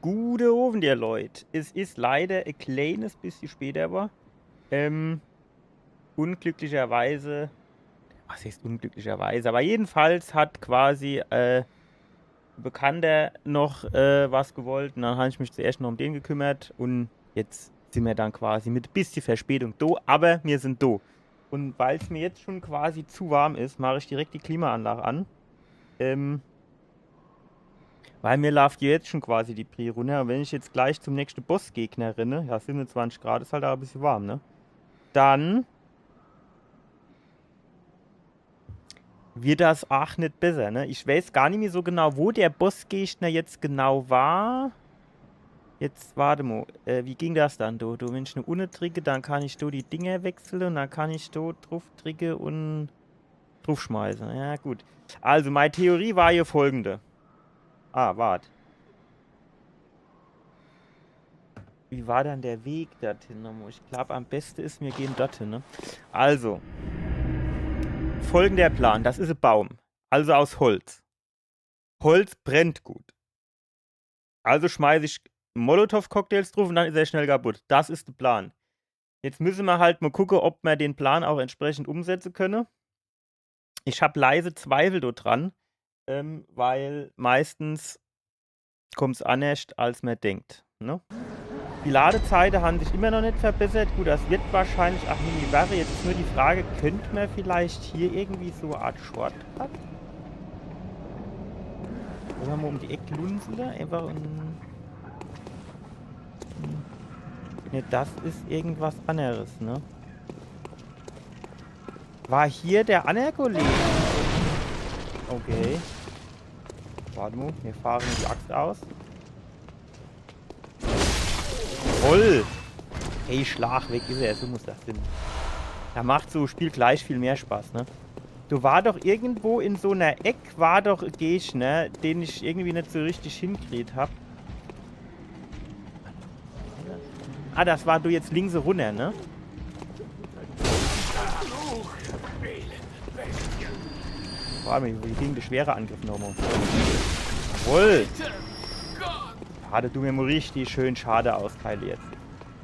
Gute Abend, ihr Leute. Es ist leider ein kleines bisschen später war. Ähm, unglücklicherweise, was heißt unglücklicherweise, aber jedenfalls hat quasi ein Bekannter noch was gewollt. Und dann habe ich mich zuerst noch um den gekümmert und jetzt sind wir dann quasi mit ein bisschen Verspätung da, aber wir sind da. Und weil es mir jetzt schon quasi zu warm ist, mache ich direkt die Klimaanlage an. Ähm, Weil mir läuft ja jetzt schon quasi die Brie runter. Und wenn ich jetzt gleich zum nächsten Bossgegner renne, ja, 27 Grad ist halt auch ein bisschen warm, ne? Dann wird das auch nicht besser, ne? Ich weiß gar nicht mehr so genau, wo der Bossgegner jetzt genau war. Jetzt, warte mal, wie ging das dann? Wenn ich eine Unne drücke, dann kann ich die Dinger wechseln und dann kann ich drauf drücken und drauf schmeißen. Ja, gut. Also, meine Theorie war hier folgende. Ah, warte. Wie war dann der Weg dorthin nochmal? Ich glaube, am besten ist, wir gehen dorthin, ne? Also, folgender Plan. Das ist ein Baum. Also aus Holz. Holz brennt gut. Also schmeiße ich Molotow-Cocktails drauf und dann ist er schnell kaputt. Das ist der Plan. Jetzt müssen wir halt mal gucken, ob wir den Plan auch entsprechend umsetzen können. Ich habe leise Zweifel dran, weil meistens kommt es anders, als man denkt, ne? Die Ladezeiten haben sich immer noch nicht verbessert. Gut, das wird wahrscheinlich auch nie die Sache. Jetzt ist nur die Frage, könnte man vielleicht hier irgendwie so eine Art Shortcut? Wollen wir mal um die Ecke lunzen da? Einfach ne, das ist irgendwas anderes, ne? War hier der andere Kollege? Okay. Warte mal, wir fahren die Axt aus. Voll! Hey, Schlag weg ist er, so muss das sein. Da macht so ein Spiel gleich viel mehr Spaß, ne? Du war doch irgendwo in so einer Eck, war doch ein Gegner, den ich irgendwie nicht so richtig hingekriegt hab. Ah, das war du jetzt links runter, ne? Boah, wie ging der schwere Angriff nochmal? Jawohl! Schade, du mir mal richtig schön schade austeile jetzt.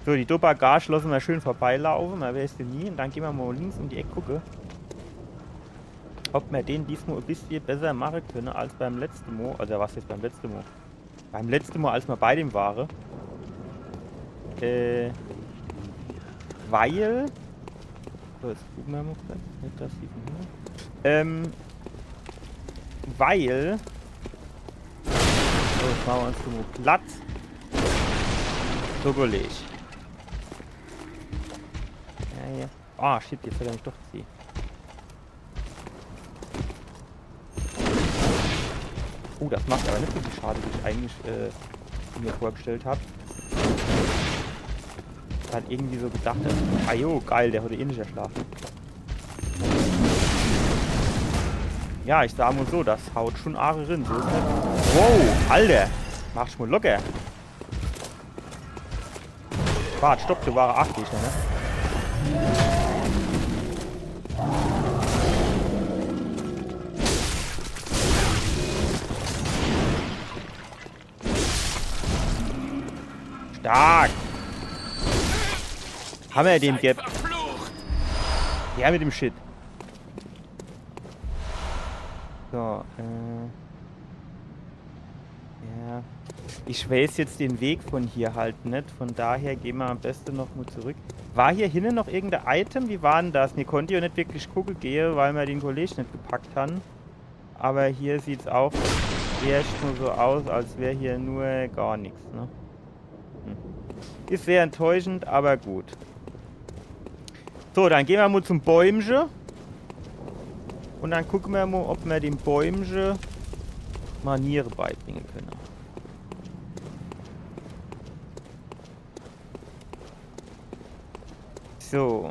So, die Dopagage lassen wir schön vorbeilaufen, man weiß ja nie. Und dann gehen wir mal links um die Ecke gucken, ob wir den diesmal ein bisschen besser machen können als beim letzten Mal. Also was jetzt beim letzten Mal? Beim letzten Mal, als wir bei dem waren. Weil... So, jetzt gucken wir mal kurz. Nicht, dass die von hier. Weil... So, jetzt machen wir uns genug Platz. So gollig. Ja, ja. Ah, shit, jetzt hat er mich doch gesehen. Oh, das macht aber nicht so viel Schade, wie ich eigentlich mir vorgestellt habe. Ich hatte irgendwie so gedacht, ah jo, geil, der hat eh nicht erschlafen. Ja, ich sag mal so, das haut schon Aare rein, so ist das. Wow, Alter, mach's mal locker. Warte, stopp, du war 8 Gegner, ne? Stark! Haben wir den Gap? Ja, mit dem Shit. So, ja. Ich weiß jetzt den Weg von hier halt nicht. Von daher gehen wir am besten noch mal zurück. War hier hinten noch irgendein Item? Wie war denn das? Mir konnte ja nicht wirklich gucken gehen, weil wir den Kollegen nicht gepackt haben. Aber hier sieht es auch erst nur so aus, als wäre hier nur gar nichts, ne? Ist sehr enttäuschend, aber gut. So, dann gehen wir mal zum Bäumchen. Und dann gucken wir mal, ob wir dem Bäumchen Maniere beibringen können. So,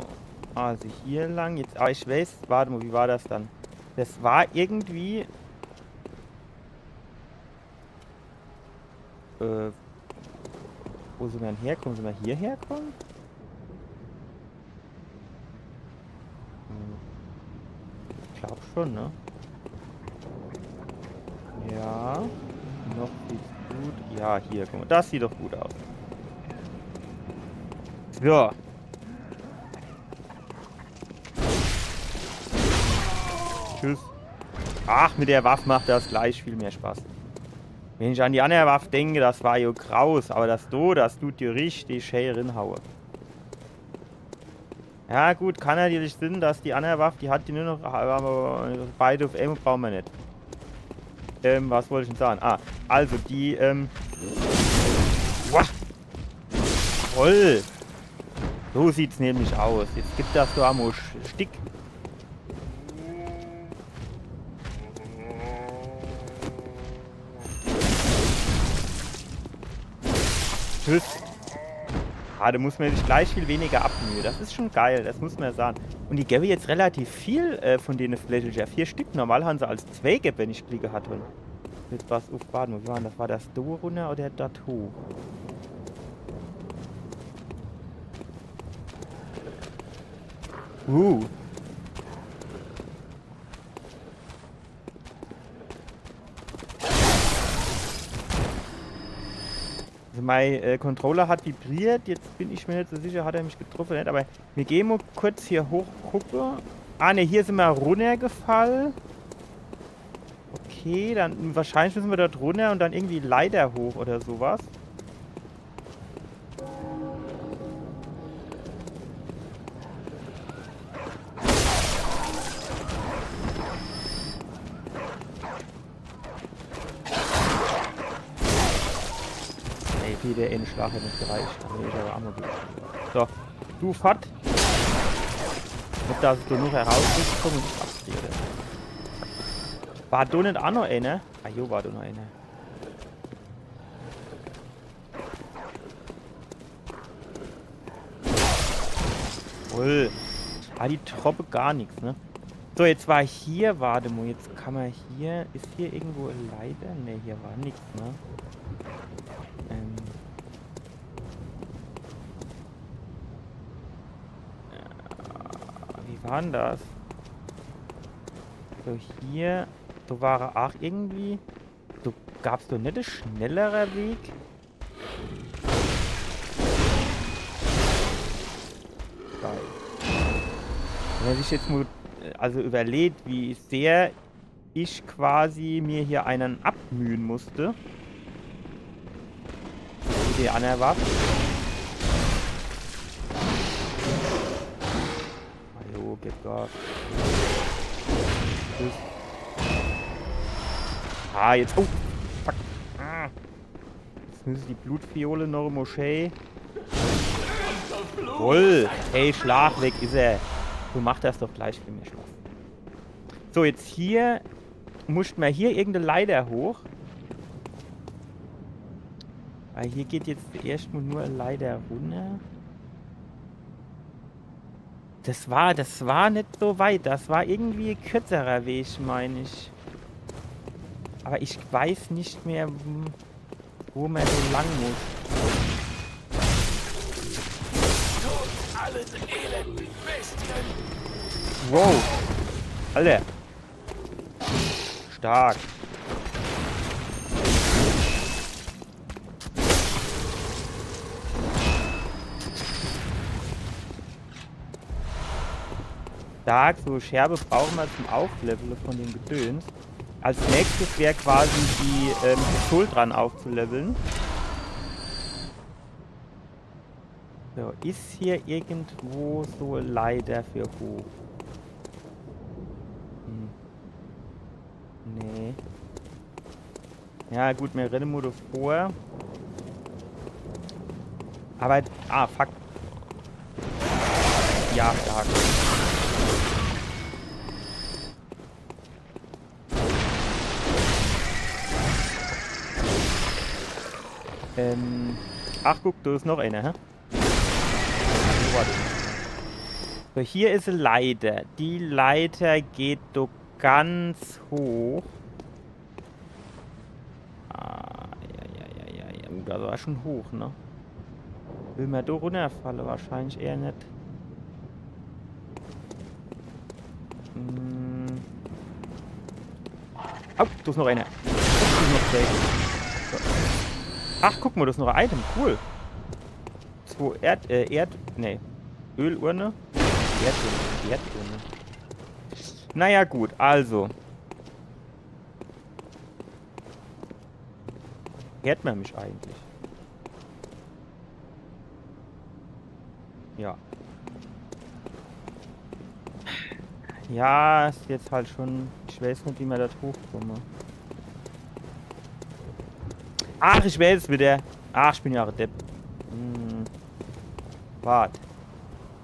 also hier lang jetzt. Aber ich weiß, warte mal, wie war das dann? Das war irgendwie. Wo sind wir denn herkommen? Sind wir hierher kommen? Ich glaube schon, ne? Ja. Noch sieht's gut? Ja, hier, guck mal. Das sieht doch gut aus. So. Tschüss. Ach, mit der Waffe macht das gleich viel mehr Spaß. Wenn ich an die andere Waffe denke, das war ja graus. Aber das tut dir richtig schön rinhauen. Ja gut, kann natürlich Sinn, dass die andere Waffe, die hat die nur noch, aber beide auf Ammo brauchen wir nicht. Was wollte ich denn sagen? Ah, also die, wow. Toll! So sieht's nämlich aus. Jetzt gibt das so am Stick. Tschüss. Ah, da muss man sich gleich viel weniger abmühen. Das ist schon geil, das muss man sagen. Und die gäbe jetzt relativ viel von denen Flash. 4 Stück. Normal haben sie als 2 gegeben, wenn ich Klicke hatte. Jetzt was aufbauen. Wo waren das? War das da runter oder das hoch? Also mein Controller hat vibriert, jetzt bin ich mir nicht so sicher, hat er mich getroffen oder nicht, aber wir gehen mal kurz hier hoch gucken. Ah ne, hier sind wir runtergefallen. Okay, dann wahrscheinlich müssen wir dort runter und dann irgendwie Leiter hoch oder sowas. Ey, der Innenschlag hat nicht gereicht. Nee, ich aber Ammo. So, du fort. Nicht, dass du noch herauskommst und ich abdrehe. War da nicht auch noch eine? Ah, jo, war da noch eine. Voll. Ah, die Troppe gar nichts, ne? So, jetzt war hier, warte mal, jetzt kann man hier, ist hier irgendwo ein Leiter? Ne, hier war nichts, ne? Wie war denn das? So, hier, so war auch irgendwie, so gab es doch nicht ein schnellerer Weg? Geil. Wenn man sich jetzt mal also überlegt, wie sehr ich quasi mir hier einen abmühen musste. Wie die andere Waffe. Hallo, gib Gas. Tschüss. Ah, jetzt. Oh, fuck. Ah. Jetzt müssen die Blutfiole noch im Moschee. Voll. Hey, Schlag weg ist er. Du machst das doch gleich für mich Spaß. So, jetzt hier muss man hier irgendeine Leiter hoch. Weil hier geht jetzt erstmal nur eine Leiter runter. Das war nicht so weit. Das war irgendwie ein kürzerer Weg, meine ich. Aber ich weiß nicht mehr, wo man so lang muss. Wow. Alter. Stark. Stark, so Scherbe brauchen wir zum Aufleveln von dem Gedöns. Als nächstes wäre quasi die Pistole dran aufzuleveln. So, ist hier irgendwo so ein Leiter für hoch? Nee. Ja gut, wir rennen mal vor. Aber, ah, fuck. Ja, stark. Ach guck, da ist noch eine, hä? So, hier ist eine Leiter. Die Leiter geht doch ganz hoch. Ah, ja. Das war schon hoch, ne? Will man da runterfallen? Wahrscheinlich eher nicht. Oh, da ist noch einer. Da ist noch zwei. So. Ach, guck mal, das ist noch ein Item. Cool. 2 Ölurne. Erdurne. Naja, gut, also. Hört man mich eigentlich? Ja. Ja, ist jetzt halt schon. Ich weiß nicht, wie man da hochkomme. Ach, ich weiß es wieder. Ach, ich bin ja auch Depp. Wart.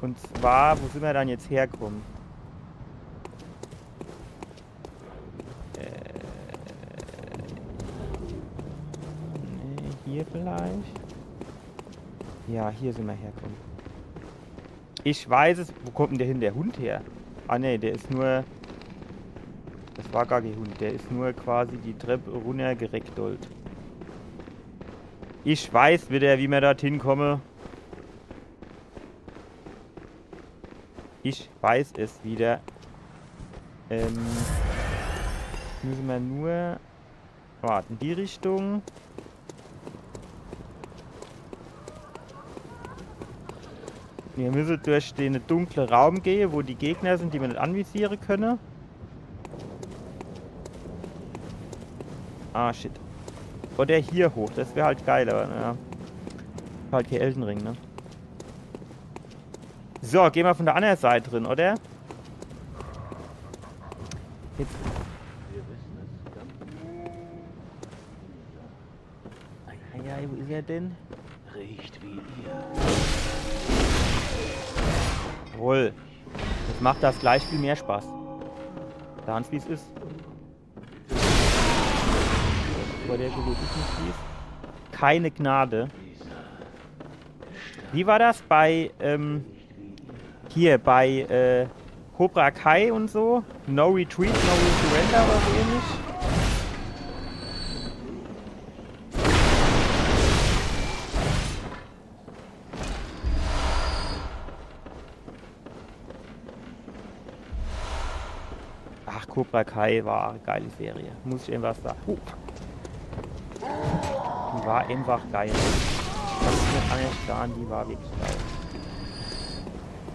Und zwar, wo sind wir dann jetzt herkommen? Nee, hier vielleicht? Ja, hier sind wir herkommen. Ich weiß es. Wo kommt denn der hin? Der Hund her? Ah, ne, der ist nur... Das war gar kein Hund. Der ist nur quasi die Treppe runtergereckdollt. Ich weiß wieder, wie wir dorthin kommen. Ich weiß es wieder. Müssen wir nur... Warte, in die Richtung. Wir müssen durch den dunklen Raum gehen, wo die Gegner sind, die wir nicht anvisieren können. Ah, shit. Oder hier hoch, das wäre halt geil, aber naja. Halt hier Elden Ring, ne? So, gehen wir von der anderen Seite drin, oder? Jetzt. Ja, wo ist er denn? Riecht wie ihr. Jawohl. Jetzt macht das gleich viel mehr Spaß. Sagen wie es ist. Aber der Kollege ist nicht fies. Keine Gnade. Wie war das bei, hier bei, Cobra Kai und so? No Retreat, No Surrender oder so ähnlich? Ach, Cobra Kai war eine geile Serie. Muss ich irgendwas sagen. Die war einfach geil. Das ist nicht anders sagen, die war wirklich geil.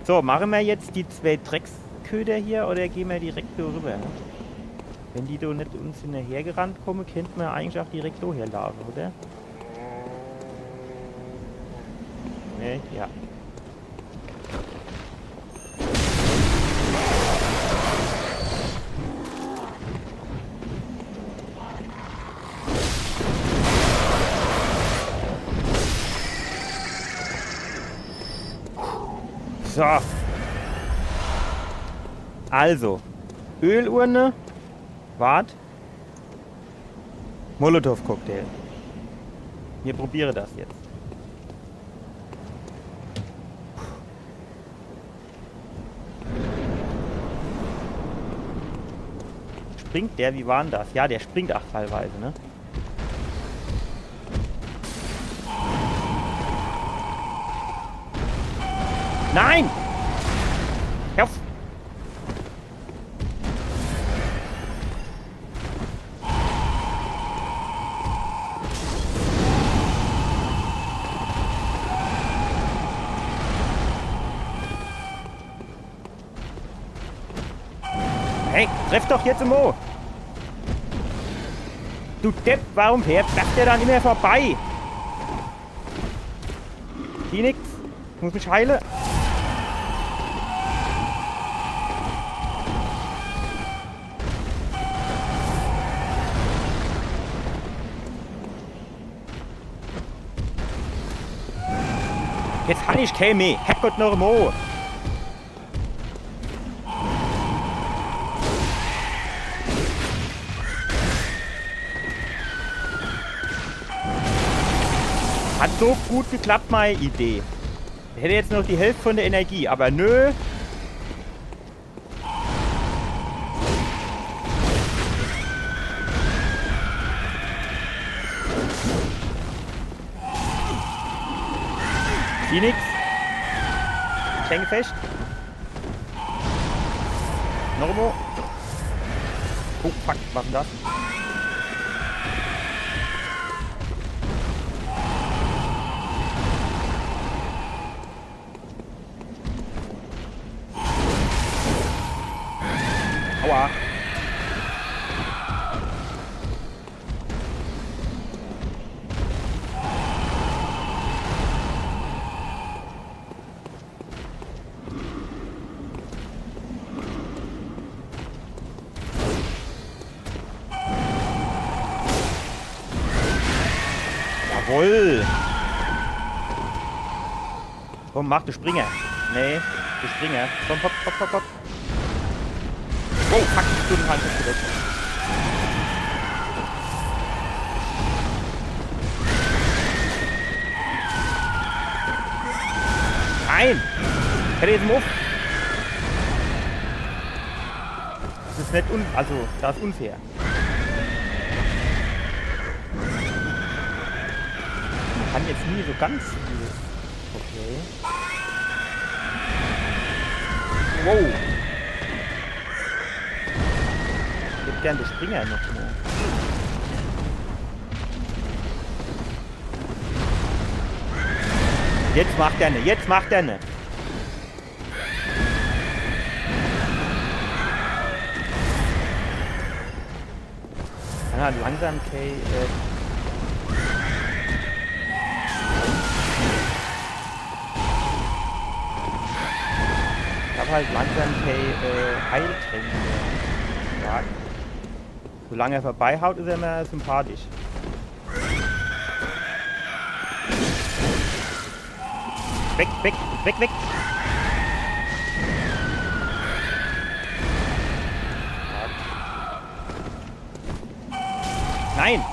So, machen wir jetzt die 2 Drecksköder hier oder gehen wir direkt so rüber? Ne? Wenn die da nicht uns hinterher gerannt kommen, könnten wir eigentlich auch direkt so herlaufen, oder? Ne, ja. So. Also. Ölurne. Wart. Molotow-Cocktail. Wir probieren das jetzt. Springt der? Wie war denn das? Ja, der springt auch teilweise, ne? Nein! Hör auf! Hey, treff doch jetzt im O! Du Depp, warum fährt der dann immer vorbei? Die nix. Ich muss mich heilen. Jetzt habe ich kein mehr. Herrgott noch mal. Hat so gut geklappt, meine Idee. Ich hätte jetzt noch die Hälfte von der Energie, aber nö. Phoenix. Ich hänge fest. Normo. Oh, fuck, was ist denn das? Jawohl. Komm, mach den Springer. Nee, den Springer. Komm, hopp, hopp, hopp, hopp. Oh, fuck, ich bin halt nicht gedeckt. Nein! Hätte jetzt Muff. Das ist nicht also, das ist unfair. Man kann jetzt nie so ganz viel. Okay. Wow. Ich hätte gern den Springer noch mehr. Jetzt macht er ne, jetzt macht er ne. Ja, langsam, okay. Ich hab halt langsam Heiltränke. Ja. Solange er vorbeihaut, ist er mir sympathisch. Weg, weg, weg, weg! Nein!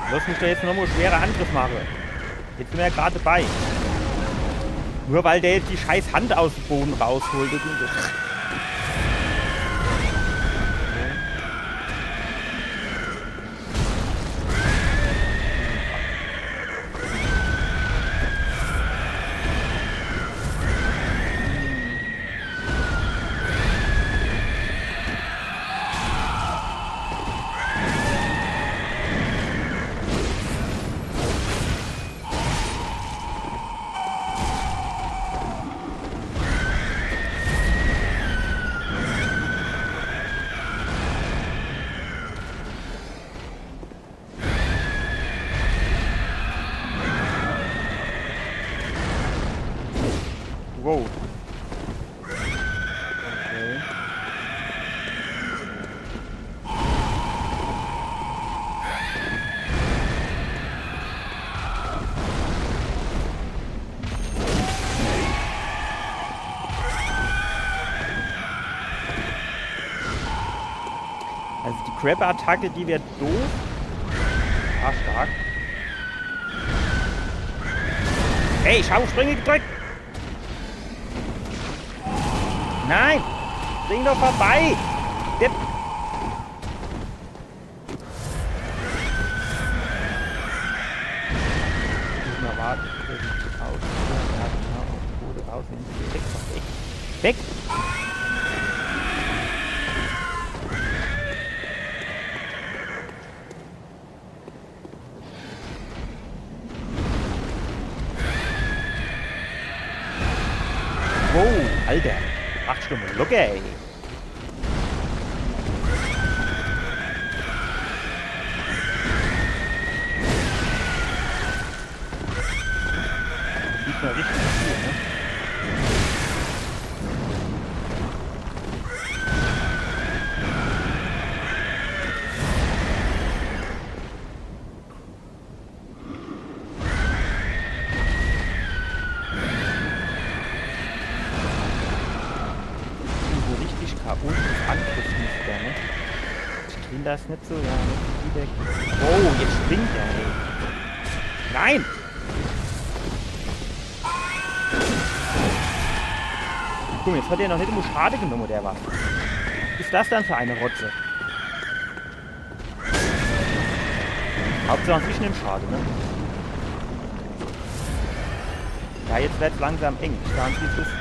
Lass mich doch jetzt nochmal einen schweren Angriff machen. Jetzt sind wir ja gerade dabei. Nur weil der jetzt die scheiß Hand aus dem Boden rausholt. Wow. Okay. Also die Grab-Attacke, die wird doof. Ah, stark. Ey, Schauspringe gedrückt! Nein! Spring doch vorbei! Depp! Müssen wir warten, bis ich aus. Ja, genau. Wurde raus. Weg, weg! Weg! Wow, Alter! 8 Stunden, look ey! Sieht mal richtig viel, ne? Das nicht so, ja, nicht wieder. Oh, jetzt springt er, ey. Nein! Guck mal, jetzt hat er noch nicht immer Schade genommen, der Waffe. Was ist das dann für eine Rotze? Hauptsache ich nehme Schade, ne? Ja, jetzt wird es langsam eng. Ich sage, wie es ist.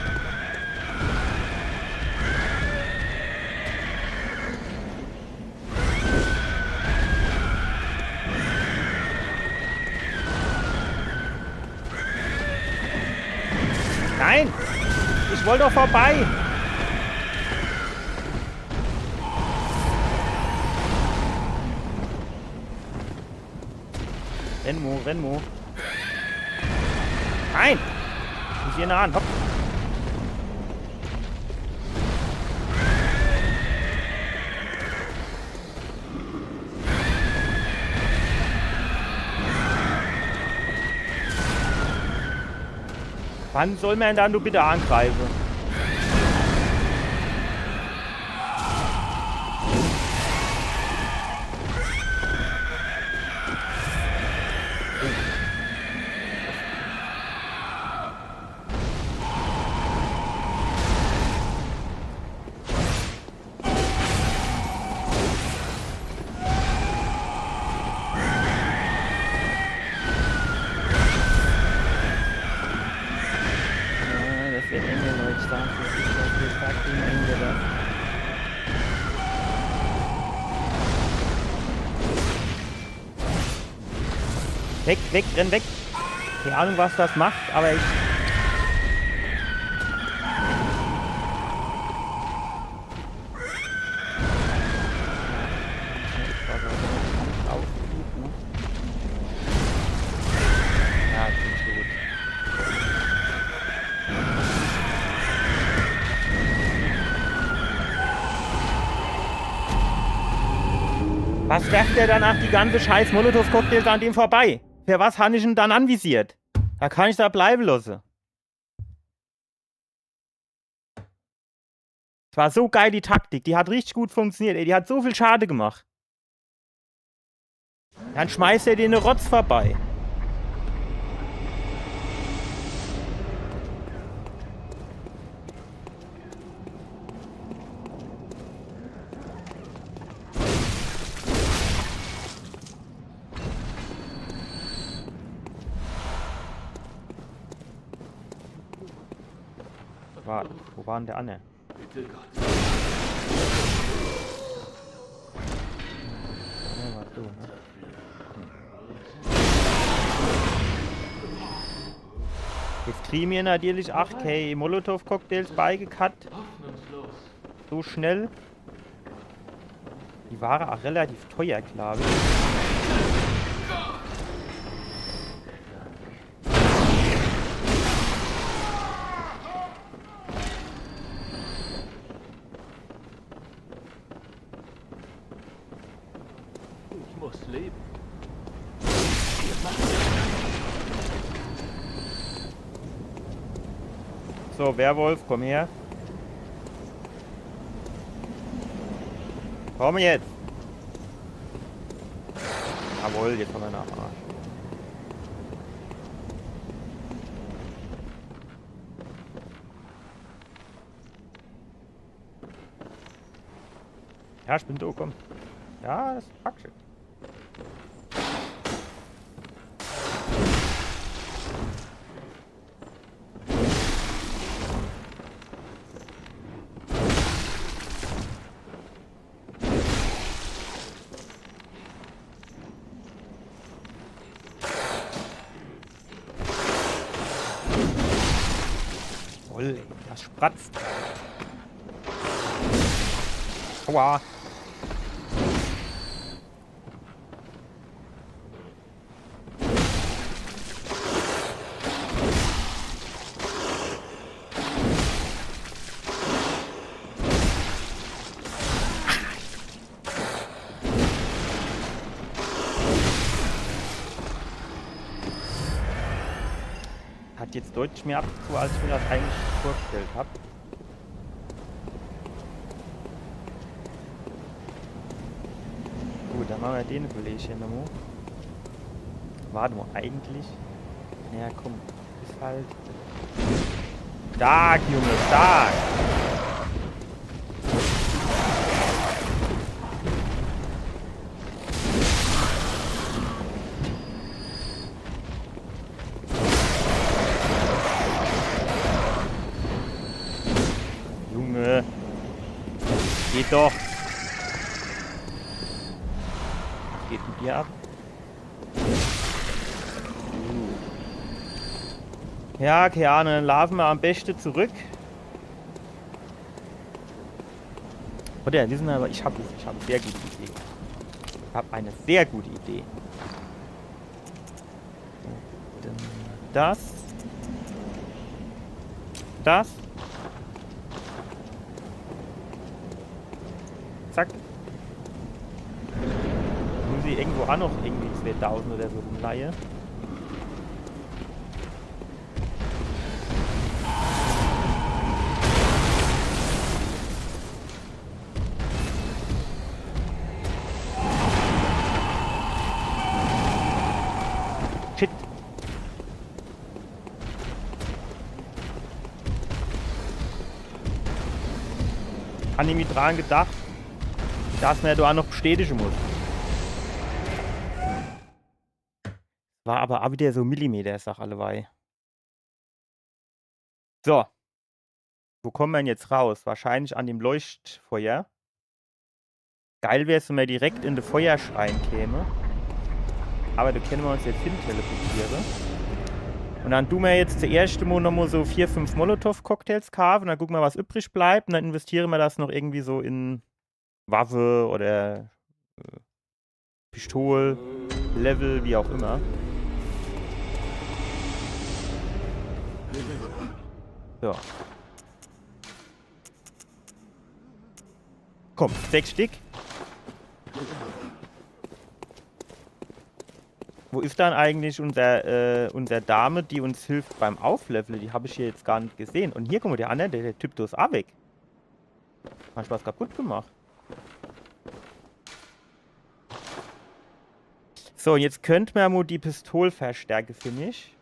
Nein! Ich wollte doch vorbei! Renmo, Renmo. Nein! Ich muss hier nah an. Hopp. Wann soll man dann nur bitte angreifen? Weg, weg, renn weg. Keine Ahnung, was das macht, aber ich... Ja, ich bin tot. Was werft der danach die ganze scheiß Molotow-Cocktails an dem vorbei? Für was habe ich ihn dann anvisiert? Da kann ich da bleiben lassen. Es war so geil, die Taktik. Die hat richtig gut funktioniert. Ey, die hat so viel Schade gemacht. Dann schmeißt er den Rotz vorbei. Wo war denn der Anne? Bitte Gott. Ja, war du, ne? Jetzt kriegen wir natürlich 8K Molotow-Cocktails beigekackt. So schnell. Die waren auch relativ teuer, glaube ich. Leben. So, Werwolf, komm her. Komm jetzt. Jawohl, jetzt haben wir nach Arsch. Ja, ich bin da, komm. Ja, das ist praktisch. Das spratzt. Aua. Hat jetzt deutlich mehr abgezogen, als ich mir das eigentlich vorgestellt habe. Gut, dann machen wir den Kollegen nochmal. Warte mal, eigentlich. Naja, komm, ist halt. Stark, Junge, stark! Geht doch. Was geht mit dir ab? Ja, keine Ahnung, dann laufen wir am besten zurück. Oder wissen wir aber, ich habe eine sehr gute Idee. Ich habe eine sehr gute Idee. Das. Zack. Muss ich irgendwo auch noch irgendwie 2000 oder so rumleihe. habe ich mir dran gedacht, dass man da auch noch bestätigen muss. War aber auch wieder so Millimeter-Sache allebei. So. Wo kommen wir denn jetzt raus? Wahrscheinlich an dem Leuchtfeuer. Geil wäre es, wenn wir direkt in den Feuerschrein käme. Aber da können wir uns jetzt hin teleportieren. Und dann tun wir jetzt zuerst mal noch mal so 4, 5 Molotow-Cocktails kaufen. Und dann gucken wir, was übrig bleibt. Und dann investieren wir das noch irgendwie so in Waffe oder Pistol, Level, wie auch immer. So. Komm, 6 Stück. Wo ist dann eigentlich unser Dame, die uns hilft beim Aufleveln? Die habe ich hier jetzt gar nicht gesehen. Und hier, guck mal, der andere, der Typ, der ist auch weg. Hast du was kaputt gemacht? So, und jetzt könnte man mal die Pistole verstärken, finde ich.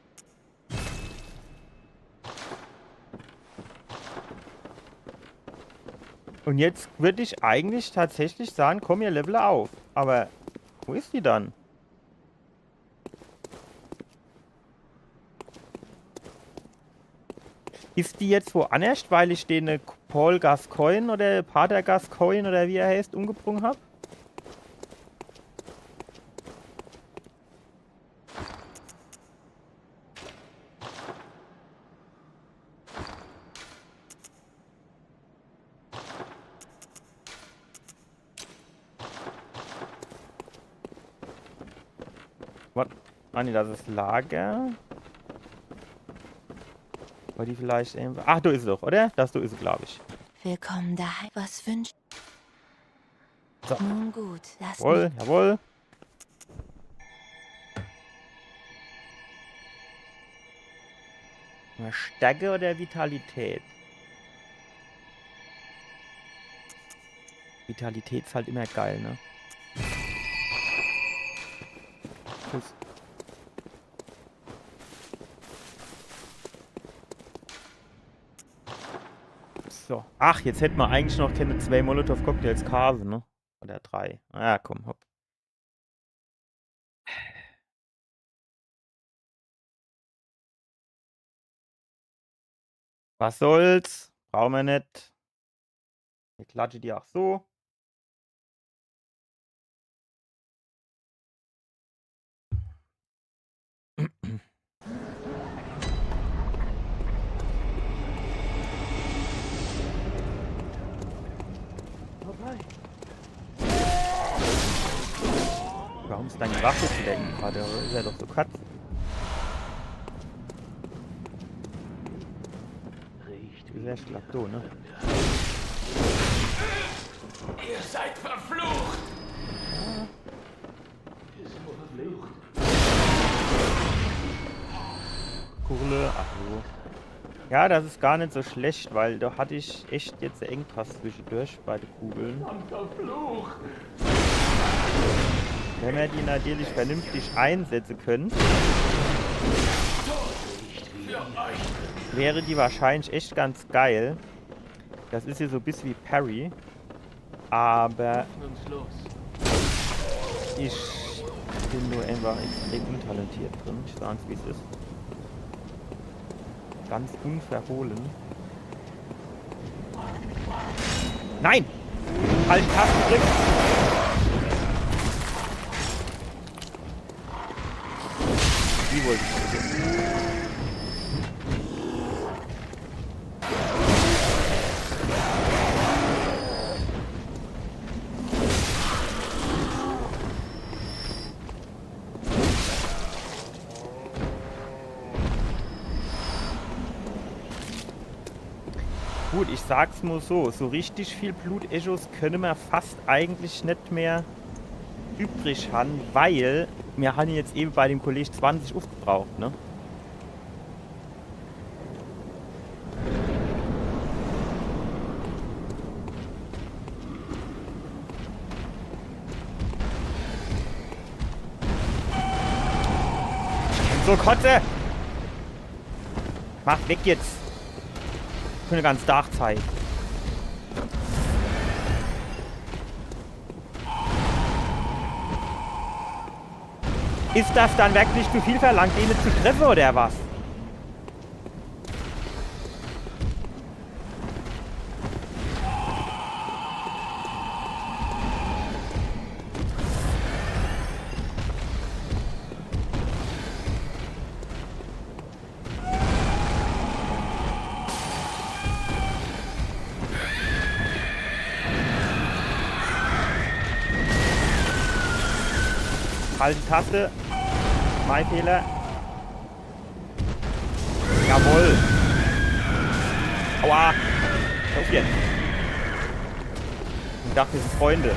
Und jetzt würde ich eigentlich tatsächlich sagen, komm, ihr level auf. Aber wo ist die dann? Ist die jetzt woanders, weil ich den Paul Gascoigne oder Pater Gascoigne oder wie er heißt, umgebrungen habe? Was? Ah ne, das ist Lager. War die vielleicht irgendwie... Ach, du ist es doch, oder? Das du ist es, glaube ich. Willkommen daheim. Was wünscht? So. Nun gut, lass Jawohl, jawohl. Stärke oder Vitalität? Vitalität ist halt immer geil, ne? Tschüss. So. Ach, jetzt hätten wir eigentlich noch keine 2 Molotow-Cocktails kaufen, ne? Oder 3. Ah, komm, hopp. Was soll's? Brauchen wir nicht. Ich klatsche die auch so. Warum ist deine Waffe zu denken gerade? Ist ja doch so katz. Riecht Sehr schlapp, du, ne? Ihr seid verflucht! ist verflucht. Kurle, ach so. Ja, das ist gar nicht so schlecht, weil da hatte ich echt jetzt einen Engpass zwischendurch bei den Kugeln. Verflucht! Wenn wir die natürlich vernünftig einsetzen können, wäre die wahrscheinlich echt ganz geil. Das ist hier so ein bisschen wie Parry. Aber ich bin nur einfach extrem untalentiert drin. Ich sag's, wie es ist. Ganz unverhohlen. Nein! Halt, Tasten drücken! Die wollte ich nicht. Gut, ich sag's nur so richtig viel Blutechos können wir fast eigentlich nicht mehr übrig haben, weil wir haben jetzt eben bei dem Kollege 20 aufgebraucht, ne? So, Kotze! Mach weg jetzt! Für eine ganze Tagzeit. Ist das dann wirklich zu viel verlangt, den zu treffen oder was? Halt die Taste. Mein Fehler. Jawohl. Aua. Auf jetzt. Ich dachte, wir sind Freunde.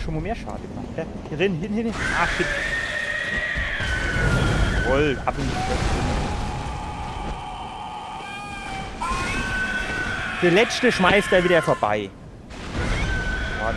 Schon mal mehr Schaden gemacht. Ja, hier hin. Ach, shit. Jawohl, ab in die Fresse. Der letzte schmeißt er wieder vorbei. Mann.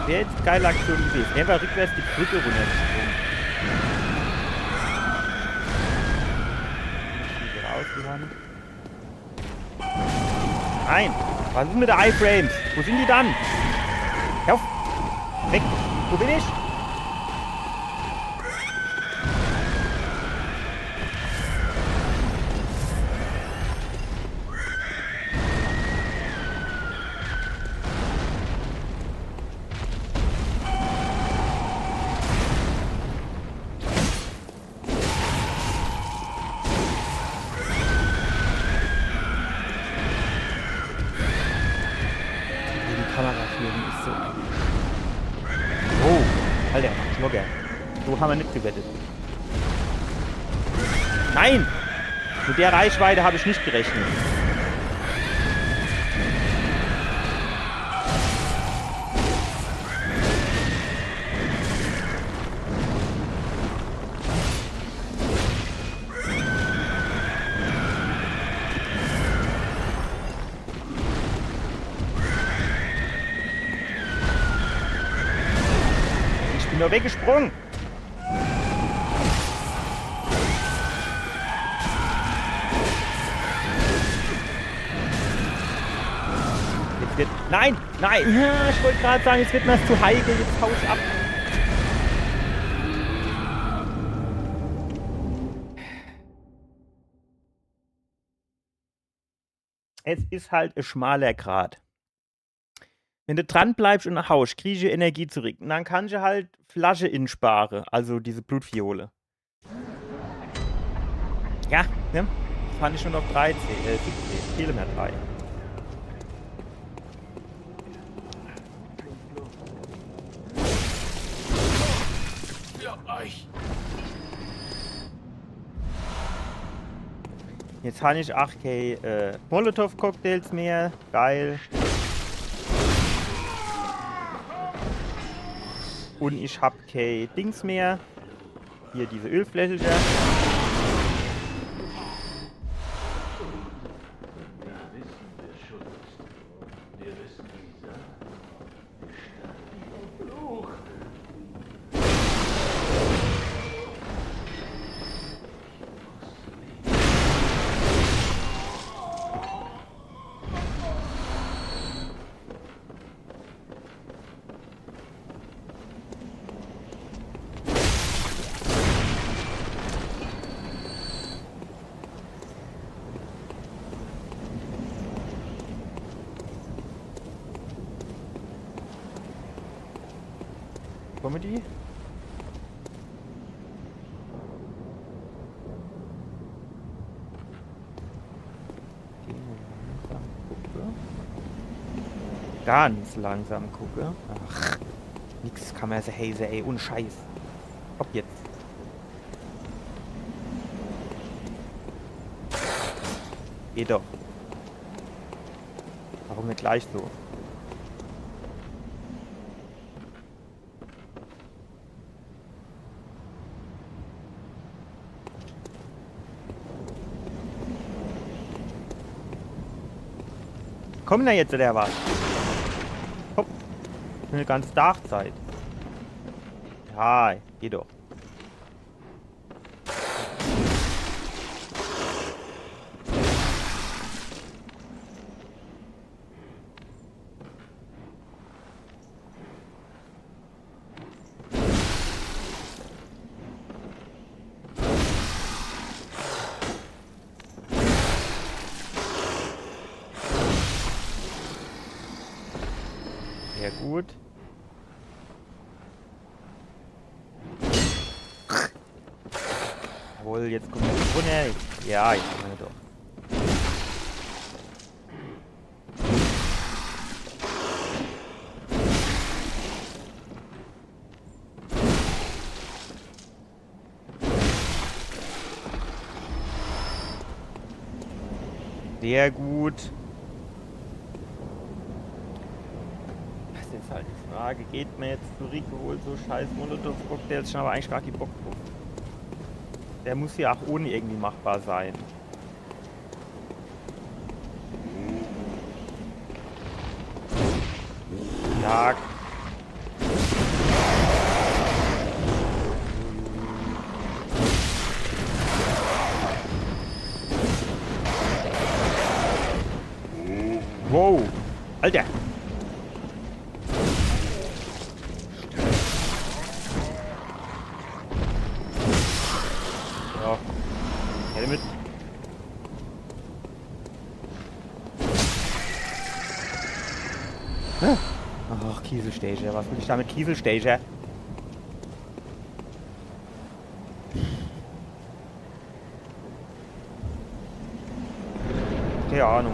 Wäre jetzt geile Aktion gewesen. Er war rückwärts die Brücke runtergesprungen. Raus die Hand. Nein! Was ist mit der iFrames? Wo sind die dann? Hör auf! Weg! Wo bin ich? Kameraführung ist so. Oh, Alter, Schmucker. So haben wir nicht gewettet. Nein! Mit der Reichweite habe ich nicht gerechnet. Ich bin nur weggesprungen. Jetzt wird... Nein! Nein! Ja, ich wollte gerade sagen, jetzt wird mir das zu heikel. Jetzt hau ich ab. Es ist halt ein schmaler Grat. Wenn du dran bleibst und haust, kriegst du Energie zurück. Und dann kannst du halt Flasche insparen, also diese Blutfiole. Ja, ne? Das fand ich schon auf 13, 17, viele mehr 3. Für euch. Jetzt habe ich 8K Molotow-Cocktails mehr. Geil. Und ich habe kein Dings mehr. Hier diese Ölfläschchen. Kommen die? Langsam gucke. Ganz langsam gucke. Ach, nix kann man so heiße, ey, ohne Scheiß. Ob jetzt. Geht doch. Warum nicht gleich so? Kommt da jetzt oder was? Hopp. Eine ganze Dachzeit. Ja, geht doch. Sehr gut. Jawohl, jetzt kommt er runter. Ja, jetzt kommen wir doch. Sehr gut. Das ist jetzt halt die Frage, geht mir jetzt zu Rico wohl so scheiß Molotov-Cocktails? Ich habe eigentlich gar keinen Bock drauf. Der muss ja auch ohne irgendwie machbar sein. Tag. Wow. Alter. Ja. Her damit. Ach, Kieselstecher. Was will ich da mit Kieselstecher? Keine Ahnung.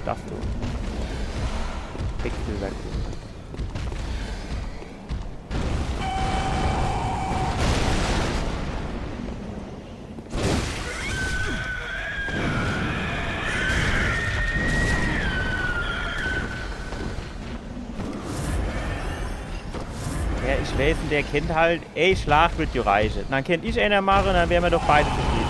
Das so. Wechselwerk. Ja, ich weiß, der kennt halt, ey, Schlag wird dir reichen. Dann kennt ich einer machen und dann wären wir doch beide zufrieden.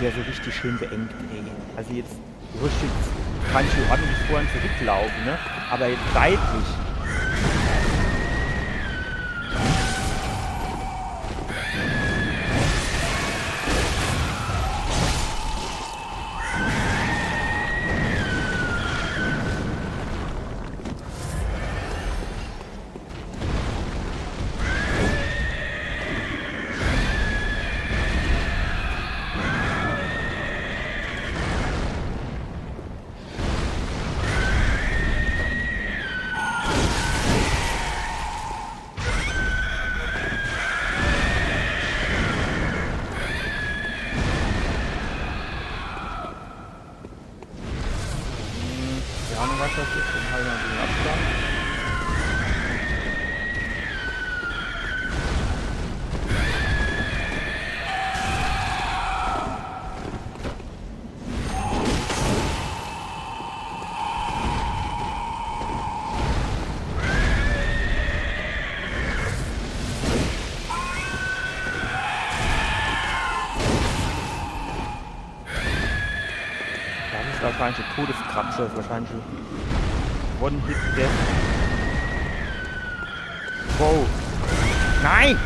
der so richtig schön beengt, ey. Also jetzt, kann ich hier ordentlich vor und zurücklaufen, ne? Aber jetzt seitlich. Was das ist, dann halt mal den Abstand. Das ist wahrscheinlich ein Todeskrabscher, ist wahrscheinlich One-Hit Death. Wow. Nein!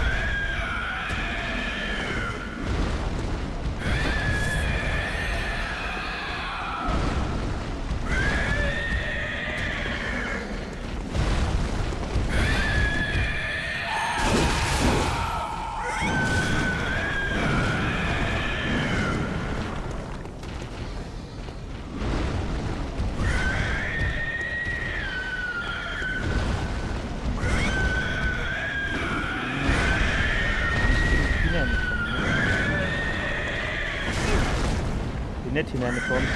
Nicht hineingekommen.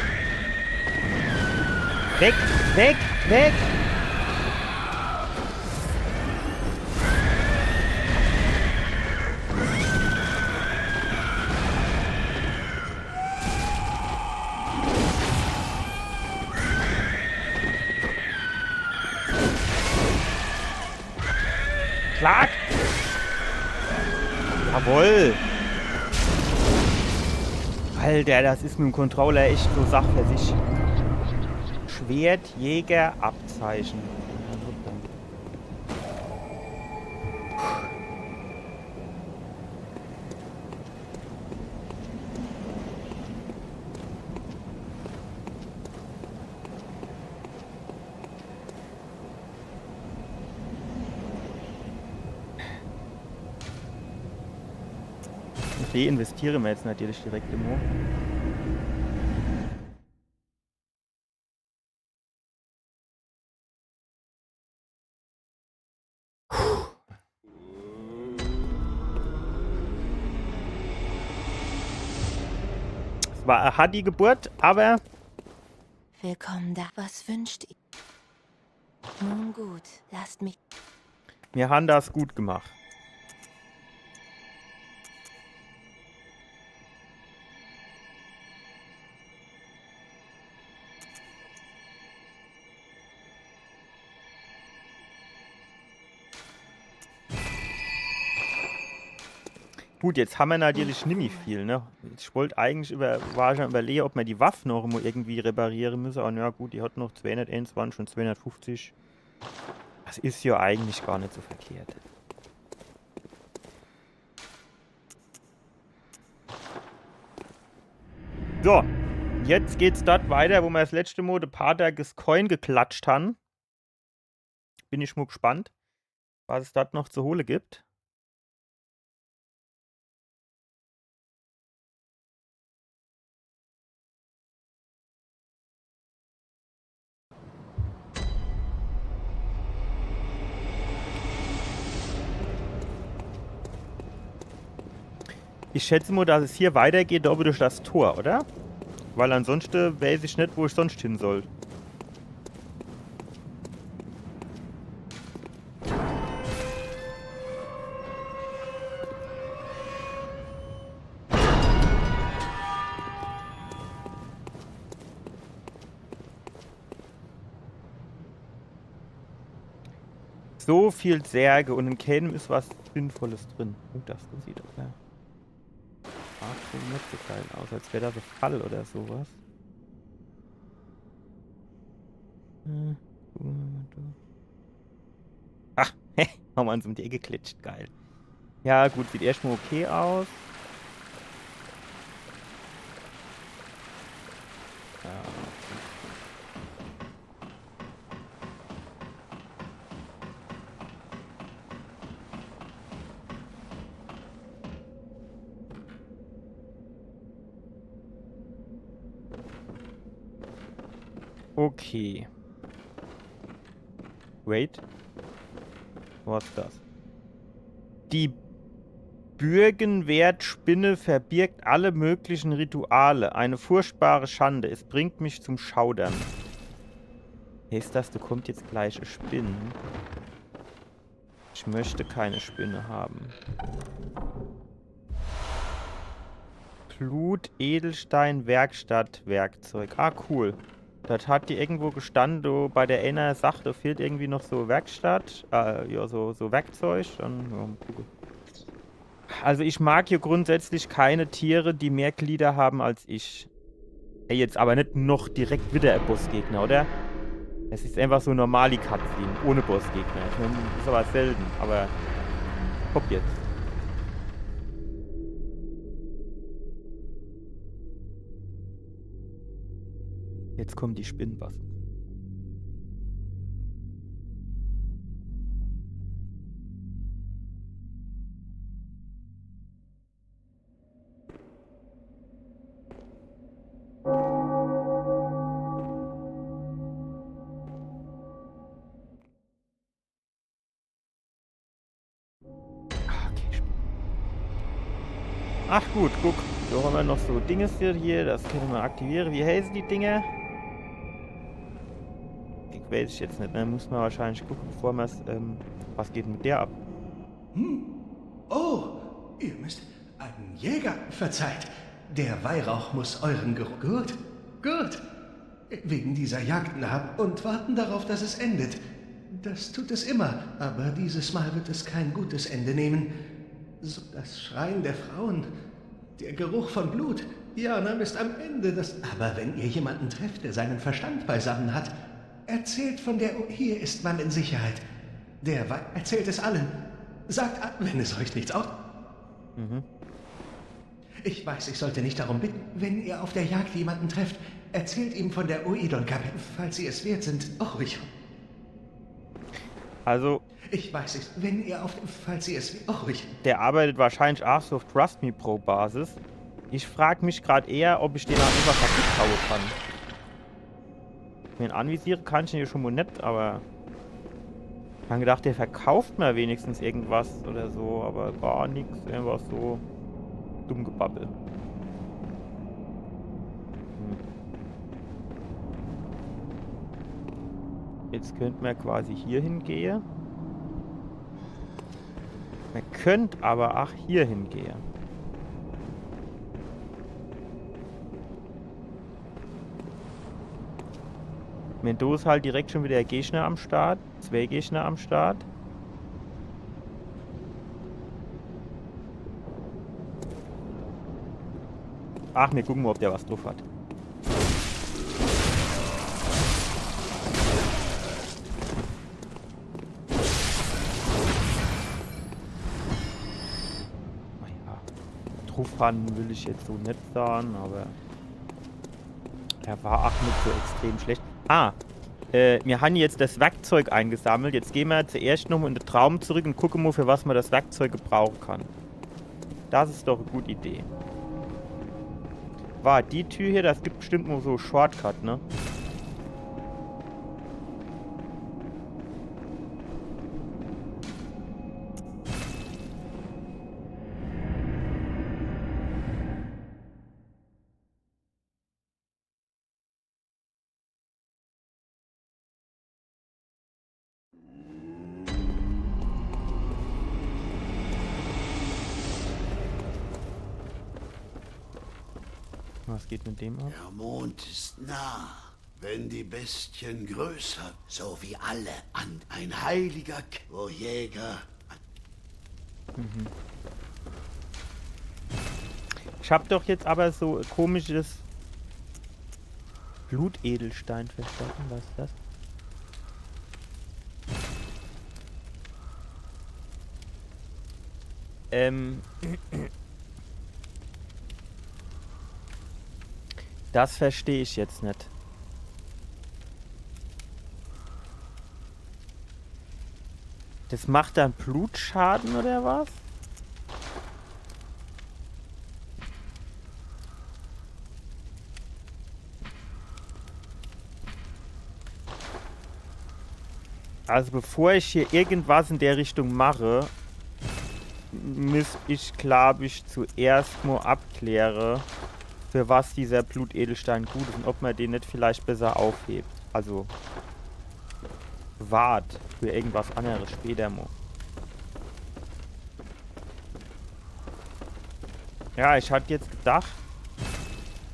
Weg! Weg! Weg! Schlag! Jawohl! Alter, das ist mit dem Controller echt so Sache für sich. Schwertjäger Abzeichen. Investieren wir jetzt natürlich direkt im Hoch. Es war hat die Geburt, aber Willkommen da. Was wünscht ihr? Nun gut, lasst mich. wir haben das gut gemacht. Gut, jetzt haben wir natürlich nicht mehr viel, ne? Ich wollte eigentlich überlegen, ob wir die Waffe noch mal irgendwie reparieren müssen. Aber ja gut, die hat noch 221 und 250. Das ist ja eigentlich gar nicht so verkehrt. So, jetzt geht's dort weiter, wo wir das letzte Mal den Pater Coin geklatscht haben. Bin ich mal gespannt, was es dort noch zu holen gibt. Ich schätze mal, dass es hier weitergeht, aber durch das Tor, oder? Weil ansonsten weiß ich nicht, wo ich sonst hin soll. So viel Särge und in keinem ist was Sinnvolles drin. Oh, das sieht okay. Ach. sieht nicht so geil aus, als wäre da so Fall oder sowas. Ach, haben wir uns um die Ecke geklitscht, geil. Ja, gut, sieht erstmal okay aus. Ja. Okay. Wait. Was ist das? Die Bürgenwertspinne verbirgt alle möglichen Rituale. Eine furchtbare Schande. Es bringt mich zum Schaudern. Heißt das, du kommt jetzt gleich eine Spinne? Ich möchte keine Spinne haben. Blut, Edelstein, Werkstatt, Werkzeug. Ah, cool. Das hat die irgendwo gestanden, bei der einer Sache, da fehlt irgendwie noch so Werkstatt. Ja, so Werkzeug. Dann, ja, mal gucken. Also ich mag hier grundsätzlich keine Tiere, die mehr Glieder haben als ich. Ey, jetzt aber nicht noch direkt wieder ein Bossgegner, oder? Es ist einfach so normali Cutscene, ohne Bossgegner. Ich meine, das ist aber selten, aber hopp jetzt. Jetzt kommen die Spinnenbassen. Ach gut, guck. Da haben wir noch so Dinges hier. Das können wir aktivieren. Wie heißen die Dinge? Ich weiß jetzt nicht. Muss man wahrscheinlich gucken, bevor man es... was geht mit der ab? Oh, ihr müsst... Ein Jäger, verzeiht. Der Weihrauch muss euren Geruch... Gut. Wegen dieser Jagden ab und warten darauf, dass es endet. Das tut es immer, aber dieses Mal wird es kein gutes Ende nehmen. So das Schreien der Frauen, der Geruch von Blut. Janam ist am Ende, Aber wenn ihr jemanden trefft, der seinen Verstand beisammen hat, erzählt von der... Hier ist man in Sicherheit. Erzählt es allen. Sagt ab, wenn es euch nichts aus... Ich weiß, ich sollte nicht darum bitten. Wenn ihr auf der Jagd jemanden trefft, erzählt ihm von der Oedon-Kappe, falls sie es wert sind. Oh, Also... Ich weiß nicht, wenn ihr falls sie es... Oh, Der arbeitet wahrscheinlich auch so auf Trust Me Pro Basis. Ich frage mich gerade eher, ob ich den einfach kaputt hauen kann. Wenn anvisiere kann ich den hier schon mal nicht, aber... Ich habe gedacht, der verkauft mir wenigstens irgendwas oder so, aber gar nichts, einfach so dumm gebabbel. Jetzt könnten wir quasi hier hingehen. Man könnte aber auch hier hingehen. Mendo ist halt direkt schon wieder der Gegner am Start. 2 Gegner am Start. Ach, wir gucken mal, ob der was drauf hat. Truffan will ich jetzt so nicht sagen, aber er war auch nicht so extrem schlecht. Wir haben jetzt das Werkzeug eingesammelt. Jetzt gehen wir zuerst noch in den Traum zurück und gucken mal, für was man das Werkzeug gebrauchen kann. Das ist doch eine gute Idee. War die Tür hier, das gibt bestimmt nur so Shortcut, ne? Was geht mit dem ab? Der Mond ist nah, wenn die Bestien größer, so wie alle an ein heiliger Jäger. Ich hab doch jetzt aber so komisches Blutedelstein verstanden. Was ist das? Das verstehe ich jetzt nicht. Das macht dann Blutschaden oder was? Also bevor ich hier irgendwas in der Richtung mache, müsste ich, glaube ich, zuerst mal abklären, für was dieser Blutedelstein gut ist und ob man den nicht vielleicht besser aufhebt. Also wart für irgendwas anderes später mal. Ja, ich hatte jetzt gedacht,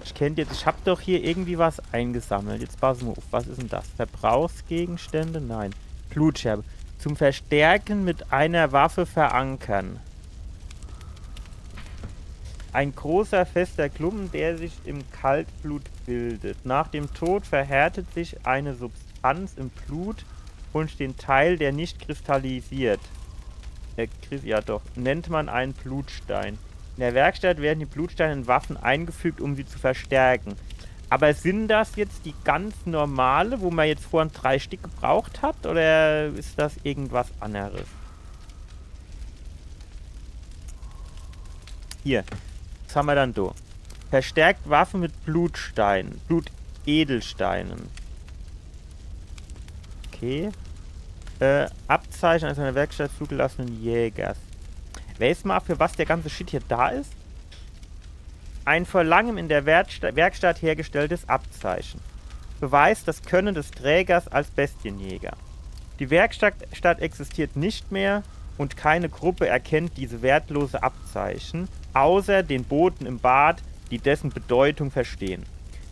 ich habe doch hier irgendwie was eingesammelt. Jetzt passen wir auf, was ist denn das? Verbrauchsgegenstände? Nein. Blutscherbe. Zum Verstärken mit einer Waffe verankern. Ein großer fester Klumpen, der sich im Kaltblut bildet. Nach dem Tod verhärtet sich eine Substanz im Blut und den Teil, der nicht kristallisiert, nennt man einen Blutstein. In der Werkstatt werden die Blutsteine in Waffen eingefügt, um sie zu verstärken. Aber sind das jetzt die ganz normale, wo man jetzt vorhin 3 Stück gebraucht hat, oder ist das irgendwas anderes? Hier. Was haben wir dann da? Verstärkt Waffen mit Blutsteinen. Blutedelsteinen. Okay. Abzeichen eines in der Werkstatt zugelassenen Jägers. Weiß mal, für was der ganze Shit hier da ist? Ein vor langem in der Werkstatt hergestelltes Abzeichen. Beweist das Können des Trägers als Bestienjäger. Die Werkstatt existiert nicht mehr und keine Gruppe erkennt diese wertlose Abzeichen, außer den Boten im Bad, die dessen Bedeutung verstehen.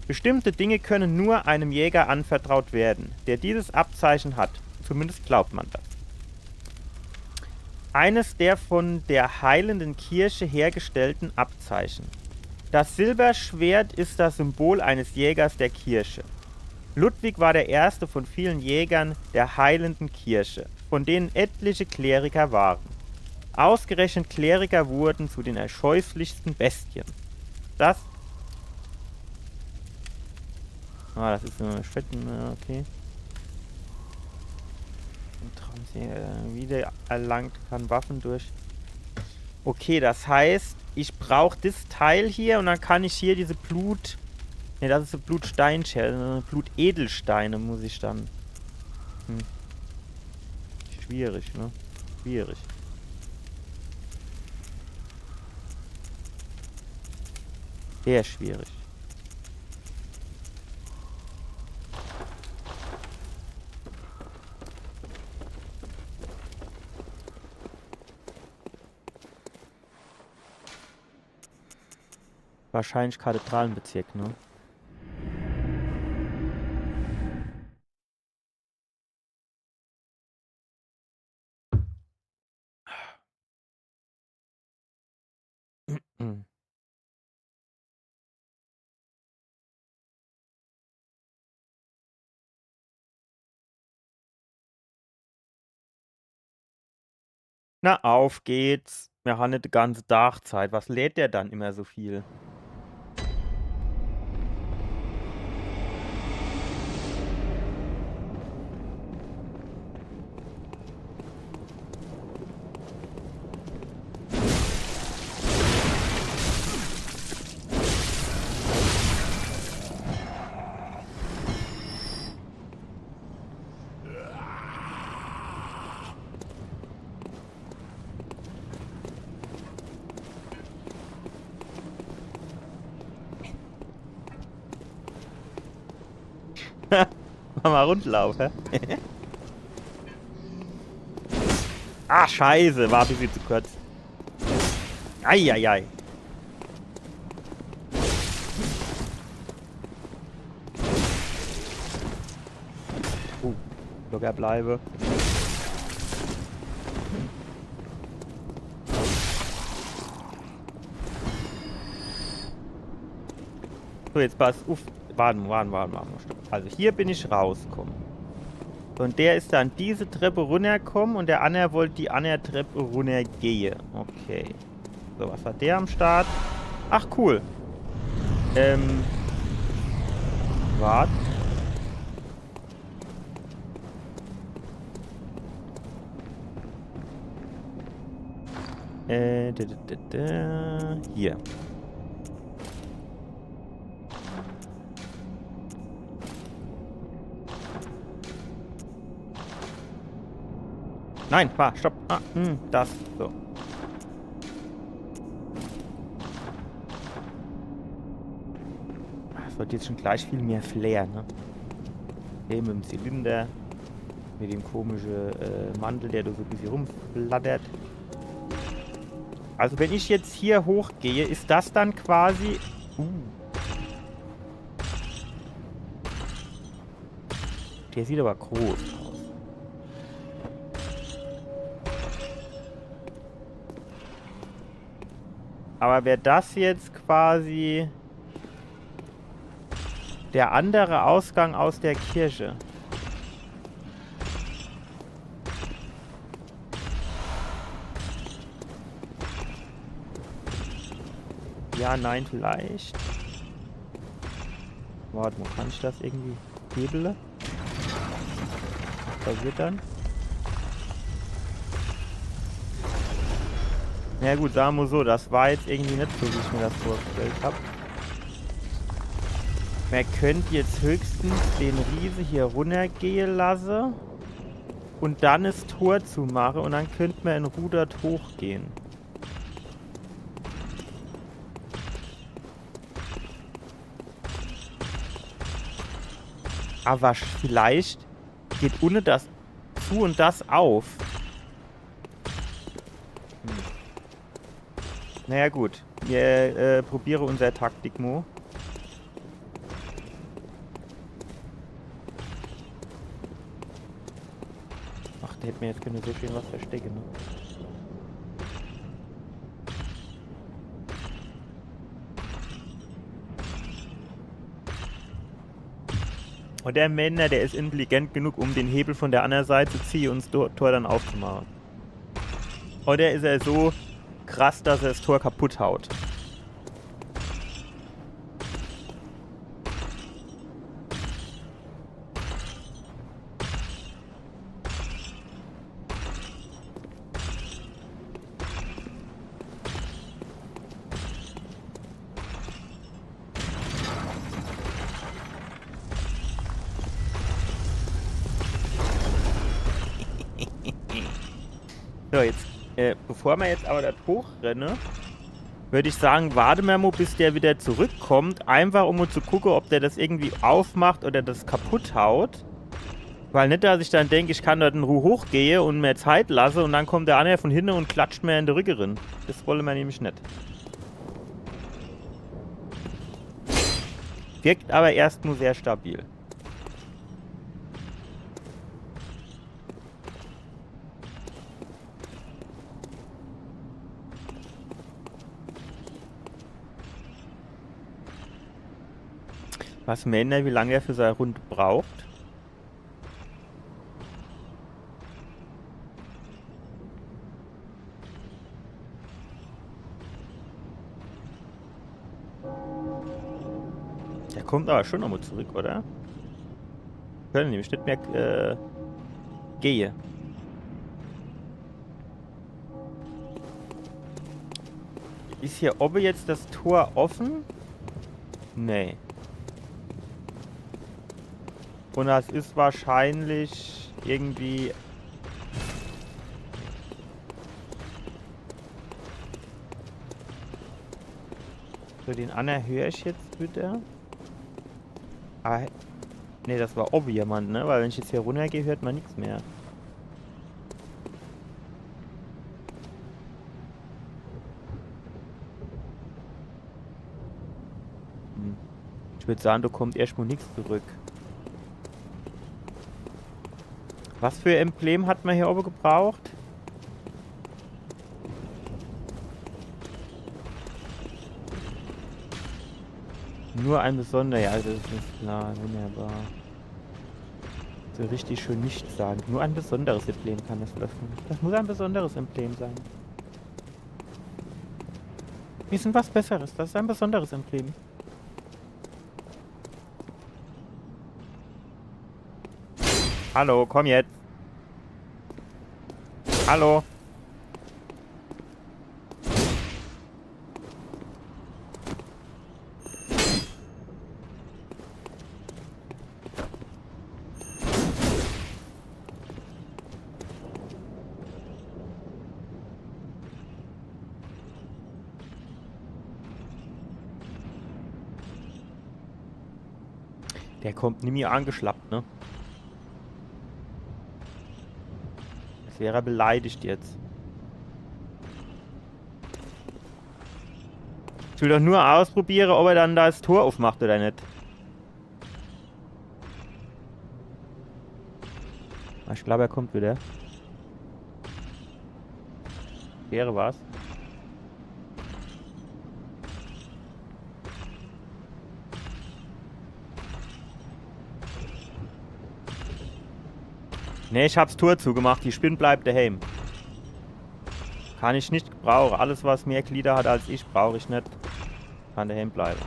Bestimmte Dinge können nur einem Jäger anvertraut werden, der dieses Abzeichen hat. Zumindest glaubt man das. Eines der von der heilenden Kirche hergestellten Abzeichen. Das Silberschwert ist das Symbol eines Jägers der Kirche. Ludwig war der erste von vielen Jägern der heilenden Kirche, von denen etliche Kleriker waren. Ausgerechnet Kleriker wurden zu den scheußlichsten Bestien. Das ist eine Schwitten, okay. Wieder erlangt kann Waffen durch. Okay, das heißt, ich brauche das Teil hier und dann kann ich hier diese Blut... Ne, das ist eine Blutsteinschelle. Blutedelsteine muss ich dann... Schwierig, ne? Schwierig. Sehr schwierig. Wahrscheinlich Kathedralenbezirk, ne? Na, auf geht's. Wir haben nicht die ganze Tagzeit. Was lädt der dann immer so viel? Mal rundlaufen. Ah, scheiße, war ein bisschen zu kurz. Eieiei. Locker bleibe. So, jetzt pass auf. Warten. Stopp. Also hier bin ich rausgekommen. So, und der ist dann diese Treppe runtergekommen und der andere wollte die andere Treppe runtergehen. Okay. So, was hat der am Start? Ach, cool. Wart. Hier. Nein, war, stopp. Ah, das. So. Das wird jetzt schon gleich viel mehr Flair, ne? Hier mit dem Zylinder. Mit dem komischen Mantel, der da so ein bisschen rumflattert. Also wenn ich jetzt hier hochgehe, ist das dann quasi... Der sieht aber groß aus. Aber wäre das jetzt quasi der andere Ausgang aus der Kirche? Ja, nein, vielleicht. Warte, wo kann ich das irgendwie hebeln? Was passiert dann? Na ja, gut, sagen wir so, das war jetzt irgendwie nicht so, wie ich mir das vorgestellt habe. Man könnte jetzt höchstens den Riese hier runtergehen lassen und dann das Tor zumachen und dann könnte man in Rudert hochgehen. Aber vielleicht geht ohne das zu und das auf. Naja gut, wir probieren unser Taktik-Mo. Ach, der hätte mir jetzt können so schön was verstecken, ne? Und der Männer, der ist intelligent genug, um den Hebel von der anderen Seite zu ziehen und das Tor dann aufzumachen. Oder ist er so krass, dass er das Tor kaputt haut? So, jetzt, bevor wir jetzt aber da hochrennen, würde ich sagen, warten wir mal, bis der wieder zurückkommt. Einfach, um zu gucken, ob der das irgendwie aufmacht oder das kaputt haut. Weil nicht, dass ich dann denke, ich kann dort in Ruhe hochgehen und mehr Zeit lasse und dann kommt der andere von hinten und klatscht mir in die Rücke rein. Das wollen wir nämlich nicht. Wirkt aber erst nur sehr stabil. Was meint wie lange er für seine Runde braucht? Der kommt aber schon nochmal zurück, oder? Können nämlich nicht mehr gehe. Ist hier oben jetzt das Tor offen? Nee. Und das ist wahrscheinlich irgendwie... So, den anderen höre ich jetzt wieder. Ah, ne, das war oben jemand, ne? Weil wenn ich jetzt hier runtergehe, hört man nichts mehr. Ich würde sagen, da kommt erstmal nichts zurück. Was für Emblem hat man hier oben gebraucht? Nur ein besonderer, ja, das ist klar, wunderbar. So richtig schön nichts sagen. Nur ein besonderes Emblem kann das öffnen. Das muss ein besonderes Emblem sein. Wir sind was Besseres, das ist ein besonderes Emblem. Hallo, komm jetzt. Hallo. Der kommt nie mir angeschlappt, ne? Als wäre er beleidigt jetzt. Ich will doch nur ausprobieren, ob er dann das Tor aufmacht oder nicht. Ich glaube, er kommt wieder. Wäre was. Ne, ich hab's Tor zugemacht. Die Spinne bleibt daheim. Kann ich nicht gebrauchen. Alles, was mehr Glieder hat als ich, brauche ich nicht. Kann daheim bleiben.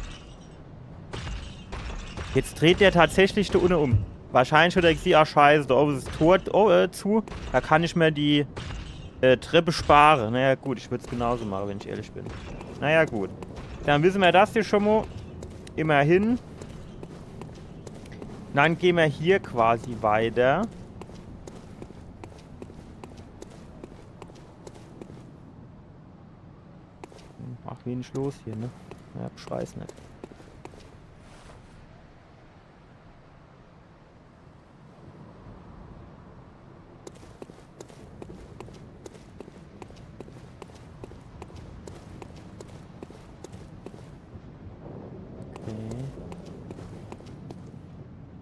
Jetzt dreht der tatsächlich da unten um. Wahrscheinlich hat er gesehen, ach scheiße, da oben ist das Tor zu. Da kann ich mir die Treppe sparen. Naja gut, ich würde es genauso machen, wenn ich ehrlich bin. Naja gut. Dann wissen wir das hier schon mal. Immerhin. Dann gehen wir hier quasi weiter. Ach, wenig los hier, ne? Ja, ich weiß nicht.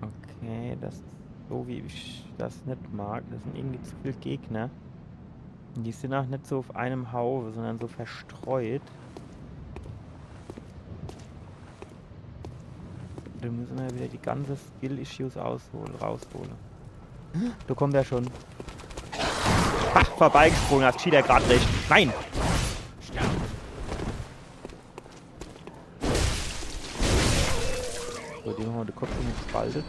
Okay, das ist so, wie ich das nicht mag. Das sind irgendwie zu viele Gegner. Und die sind auch nicht so auf einem Haufe, sondern so verstreut. Da müssen wir wieder die ganze Skill-Issues rausholen. Da kommt er schon. Ach, vorbeigesprungen, hast Cheater gerade recht. Nein! So, den haben wir den Kopf gespaltet.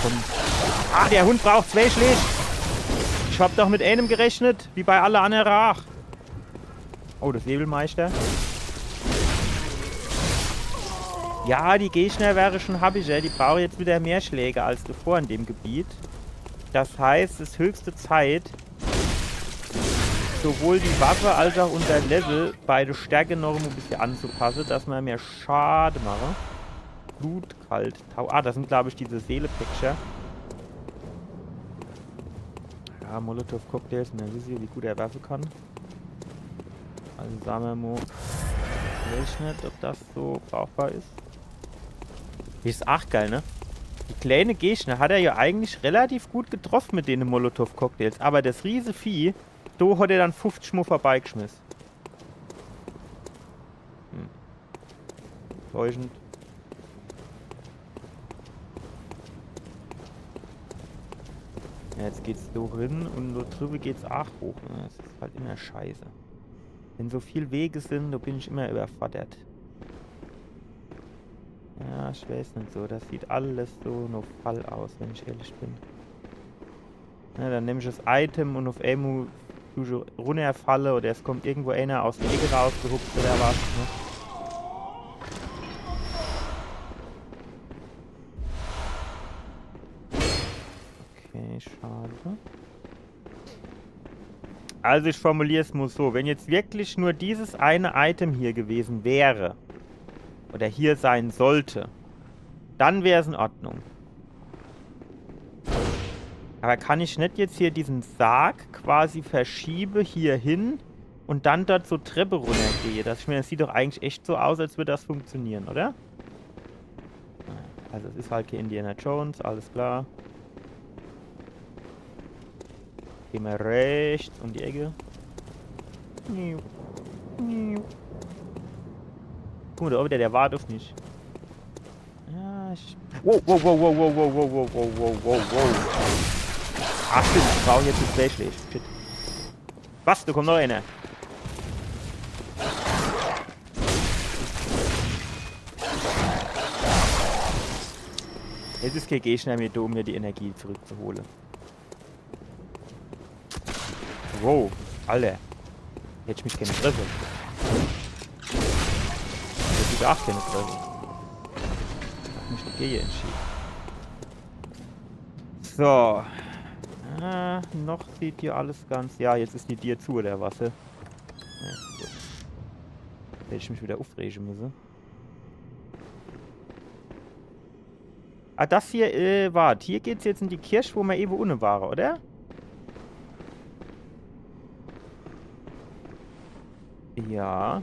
Komm. Ah, der Hund braucht 2 Schläge. Ich hab doch mit einem gerechnet, wie bei alle anderen Rach. Oh, das Nebelmeister. Ja, die Gegner wäre schon habischer. Die brauchen jetzt wieder mehr Schläge als davor in dem Gebiet. Das heißt, es ist höchste Zeit, sowohl die Waffe als auch unser Level beide Stärke noch ein bisschen anzupassen, dass wir mehr Schaden machen. Blutkalt. Ah, das sind, glaube ich, diese Seele-Picture. Ja, Molotov-Cocktails, und dann wissen wir, wie gut er werfen kann. Also sagen wir mal, weiß ich nicht, ob das so brauchbar ist. Ist auch geil, ne? Die kleine Gegner hat er ja eigentlich relativ gut getroffen mit den Molotov-Cocktails. Aber das riese Vieh, da hat er dann 50 Mal vorbeigeschmissen. Täuschend. Ja, jetzt geht's da hin und da drüben geht's auch hoch. Ne? Das ist halt immer scheiße. Wenn so viele Wege sind, da bin ich immer überfordert. Ja, ich weiß nicht so. Das sieht alles so noch Fall aus, wenn ich ehrlich bin. Ja, dann nehme ich das Item und auf einmal runterfalle oder es kommt irgendwo einer aus der Ecke rausgehupft oder was. Ne? Okay, schade. Also ich formuliere es mal so. Wenn jetzt wirklich nur dieses eine Item hier gewesen wäre, oder hier sein sollte, dann wäre es in Ordnung. Aber kann ich nicht jetzt hier diesen Sarg quasi verschiebe hier hin und dann dort so Treppe runtergehe? Das sieht doch eigentlich echt so aus, als würde das funktionieren, oder? Also es ist halt hier Indiana Jones, alles klar. Gehen wir rechts um die Ecke. Guck mal, da oben, der wartet auf mich. Ja, wow, wow, wow, wow, wow, wow, wow, wow, wow, wow, wow. Ach stimmt, ich brauche jetzt ein Flashlight. Shit. Was, da kommt noch einer. Jetzt ist kein Gegner mehr da, um mir die Energie zurückzuholen. Wow, Alter. Hätte ich mich keine treffen. Hätte ich auch keine treffen. Hab mich dagegen entschieden. So. Ah, noch sieht hier alles ganz... Ja, jetzt ist die Tür zu, oder was? Ja, gut. Hätte ich mich wieder aufregen müssen. Ah, das hier, warte. Hier geht's jetzt in die Kirche, wo wir eben unten waren, oder? Ja.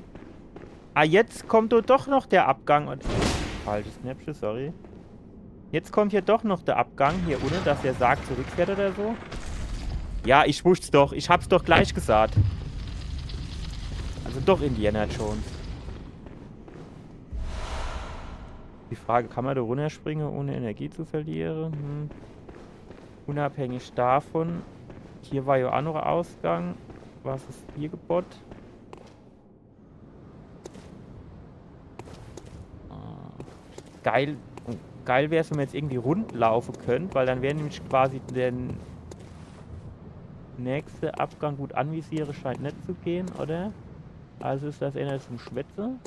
Ah, jetzt kommt doch noch der Abgang. Und falsches Knäpfchen, sorry. Jetzt kommt hier doch noch der Abgang hier unten, dass er sagt, zurückfährt oder so. Ja, ich wusste's doch. Ich hab's doch gleich gesagt. Also doch Indiana Jones. Die Frage, kann man da runterspringen, ohne Energie zu verlieren? Hm. Unabhängig davon. Hier war ja auch noch ein Ausgang. Was ist hier gebot? Geil wäre es, wenn wir jetzt irgendwie rund laufen könnten, weil dann wäre nämlich quasi der nächste Abgang gut anvisieren, scheint nicht zu gehen, oder? Also ist das eher zum Schwätze.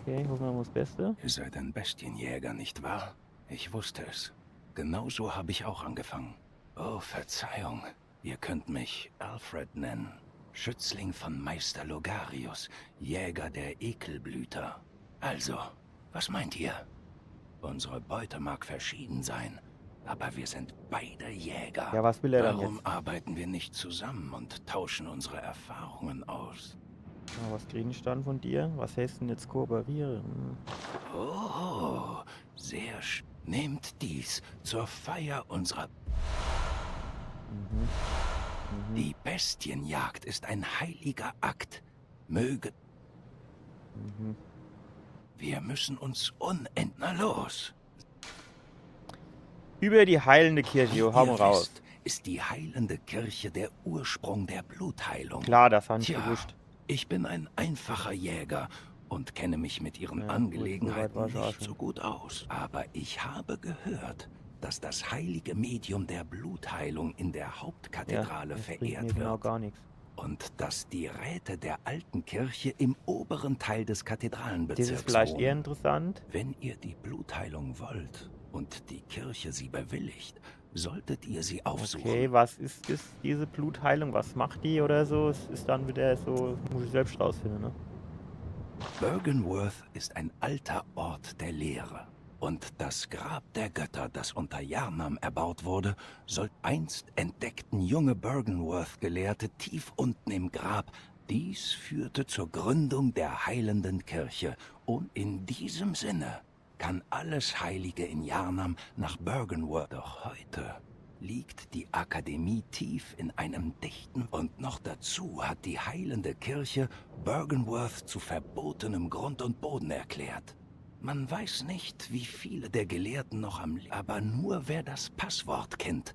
Okay, hoffen wir mal das Beste. Ihr seid ein Bestienjäger, nicht wahr? Ich wusste es. Genauso habe ich auch angefangen. Oh, Verzeihung. Ihr könnt mich Alfred nennen. Schützling von Meister Logarius, Jäger der Ekelblüter. Also, was meint ihr? Unsere Beute mag verschieden sein, aber wir sind beide Jäger. Ja, was will er dann Warum jetzt? arbeiten wir nicht zusammen und tauschen unsere Erfahrungen aus? Oh, was kriege ich dann von dir? Was heißt denn jetzt kooperieren? Oh, sehr sch... Nehmt dies zur Feier unserer... Die Bestienjagd ist ein heiliger Akt. Möge... Wir müssen uns unendlich los. Über die heilende Kirche, jo, hau mal raus. Wisst, ist die heilende Kirche der Ursprung der Blutheilung. Klar, das habe ich Tja, gewusst. ich bin ein einfacher Jäger und kenne mich mit ihren Ja, Angelegenheiten gut, so weit war ich auch nicht schon. so gut aus. Aber ich habe gehört, dass das heilige Medium der Blutheilung in der Hauptkathedrale das bringt verehrt mir genau wird. gar nichts. Und dass die Räte der alten Kirche im oberen Teil des Das Kathedralenbezirks ist vielleicht eher wohnen. interessant. Wenn ihr die Blutheilung wollt und die Kirche sie bewilligt, solltet ihr sie aufsuchen. Okay, was ist das, diese Blutheilung? Was macht die oder so? Es ist dann wieder so, muss ich selbst rausfinden, ne? Byrgenwerth ist ein alter Ort der Lehre. Und das Grab der Götter, das unter Yarnam erbaut wurde, soll einst entdeckten junge Byrgenwerth-Gelehrte tief unten im Grab. Dies führte zur Gründung der heilenden Kirche. Und in diesem Sinne kann alles Heilige in Yarnam nach Byrgenwerth. Doch heute liegt die Akademie tief in einem dichten... Und noch dazu hat die heilende Kirche Byrgenwerth zu verbotenem Grund und Boden erklärt. Man weiß nicht, wie viele der Gelehrten noch aber nur wer das Passwort kennt.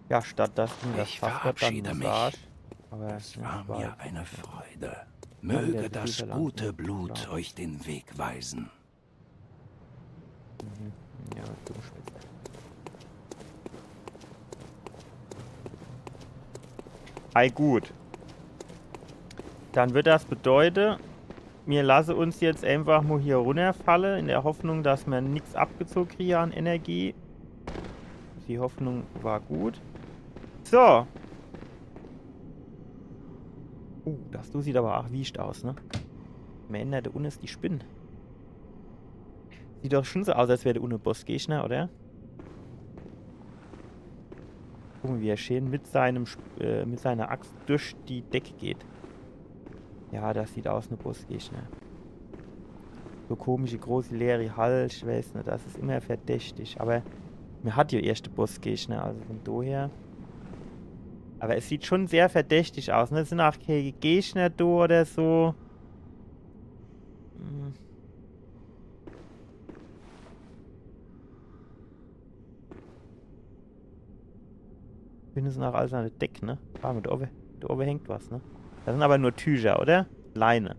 Ja, statt das Ding, das Ich Passwort dann verabschiede mich. Massage. Aber Es ja, war ich weiß. mir eine Freude. Ja, Möge der das Gefühl gute verlangt, Blut klar. euch den Weg weisen. Ja, du Schwitzer. Ei, gut. Dann wird das bedeuten, wir lassen uns jetzt einfach mal hier runterfallen, in der Hoffnung, dass wir nichts abgezogen kriegen an Energie. Die Hoffnung war gut. So. Das du sieht aber auch wiescht aus, ne? Am Ende da unten ist die Spinne. Sieht doch schon so aus, als wäre der unten Bossgegner, oder? Gucken, wie er schön mit seiner Axt durch die Decke geht. Ja, das sieht aus, eine Bossgegner. So komische, große, leere Hals, ich weiß nicht, das ist immer verdächtig. Aber mir hat ja erste Bossgegner, also von daher. Aber es sieht schon sehr verdächtig aus, ne? Es sind auch keine Gegner da oder so. Finde sind auch alles an der Deck, ne? Warte mal, da oben hängt was, ne? Das sind aber nur Tücher, oder? Leine.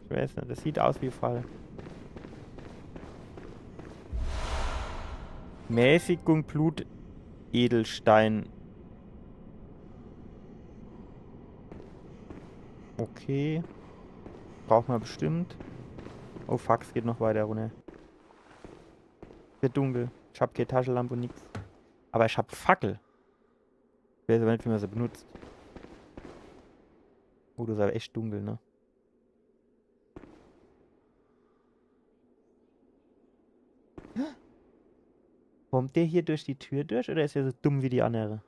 Ich weiß nicht, das sieht aus wie Fall. Mäßigung Blut Edelstein. Okay. Braucht man bestimmt. Oh fuck, es geht noch weiter runter. Wird dunkel. Ich hab keine Taschenlampe und nix. Aber ich hab Fackel. Ich weiß aber nicht, wie man sie benutzt. Oh, das ist aber echt dunkel, ne? Kommt der hier durch die Tür durch oder ist er so dumm wie die andere?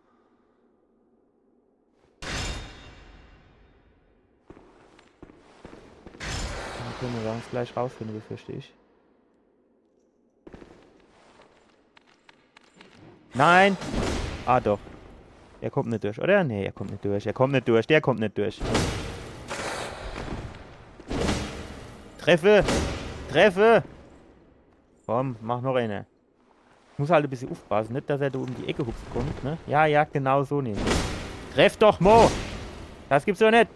Dann können wir uns gleich rausfinden, befürchte ich. Nein! Ah, doch. Er kommt nicht durch, oder? Nee, er kommt nicht durch. Er kommt nicht durch. Der kommt nicht durch. Treffe! Treffe! Komm, mach noch eine. Muss halt ein bisschen aufpassen, nicht, dass er da um die Ecke hupft kommt, ne? Ja, ja, genau so nicht. Treff doch, Mo! Das gibt's doch nicht!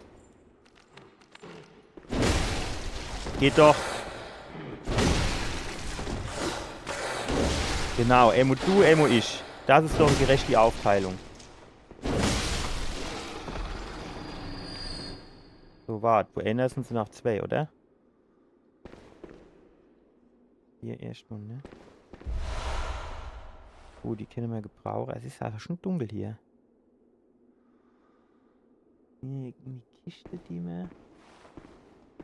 Geht doch! Genau, Emo du, Emo ich. Das ist doch gerecht die Aufteilung. So, warte, wo Anderson sind noch 2, oder? Hier erstmal, ne? Oh, die können wir gebrauchen. Es ist einfach schon dunkel hier. Hier eine Kiste, die mir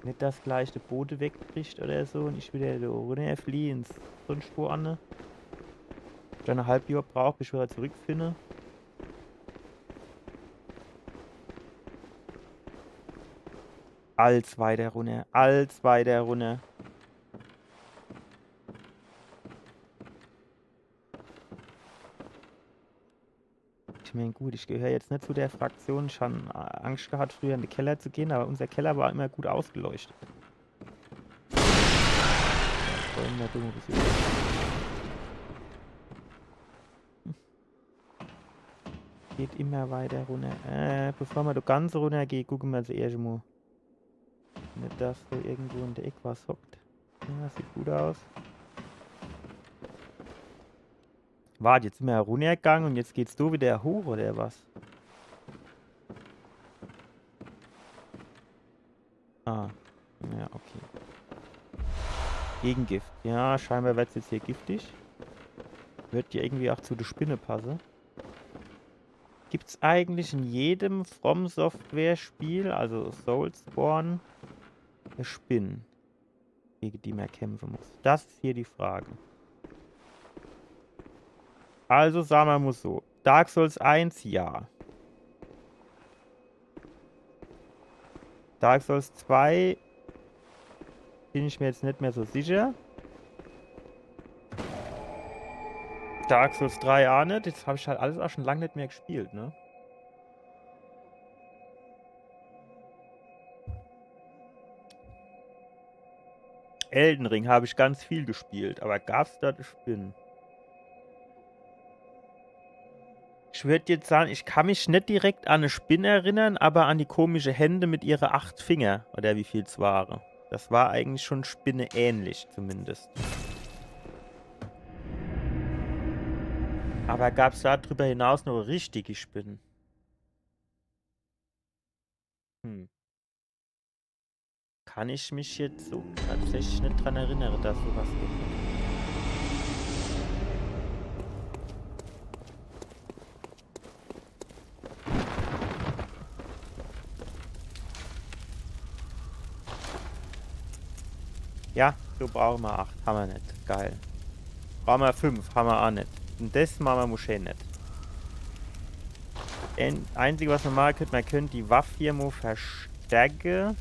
nicht das gleich der Boden wegbricht oder so und ich wieder da runterfliehen sonst wo an. Ich eine halbe Jahr brauche, bis ich wieder zurückfinde. Als weiter runter, als weiter runter. Ich meine, gut, ich gehöre jetzt nicht zu der Fraktion. Ich habe Angst gehabt, früher in den Keller zu gehen, aber unser Keller war immer gut ausgeleuchtet. Geht immer weiter runter. Bevor wir da ganz runter gehen, gucken wir zuerst mal. Nicht, dass da irgendwo in der Ecke was hockt. Ja, sieht gut aus. Warte, jetzt sind wir runtergegangen und jetzt geht's da wieder hoch, oder was? Ah, ja, okay. Gegengift. Ja, scheinbar wird es jetzt hier giftig. Wird ja irgendwie auch zu der Spinne passen. Gibt es eigentlich in jedem From Software Spiel, also Soulsborne, eine Spinne, gegen die man kämpfen muss? Das ist hier die Frage. Also sagen wir mal so. Dark Souls 1, ja. Dark Souls 2 bin ich mir jetzt nicht mehr so sicher. Dark Souls 3 auch nicht. Jetzt habe ich halt alles auch schon lange nicht mehr gespielt, ne? Elden Ring habe ich ganz viel gespielt, aber gab es da die Spinnen? Ich würde jetzt sagen, ich kann mich nicht direkt an eine Spinne erinnern, aber an die komische Hände mit ihren 8 Finger, oder wie viel es waren. Das war eigentlich schon Spinne ähnlich, zumindest. Aber gab es darüber hinaus noch richtige Spinnen? Kann ich mich jetzt so tatsächlich nicht dran erinnern, dass sowas gibt. Ja, so brauchen wir 8. Haben wir nicht. Geil. Brauchen wir 5. Haben wir auch nicht. Und das machen wir Moscheen nicht. Das Einzige, was man machen könnte, man könnte die Waffe hier mal verstärken.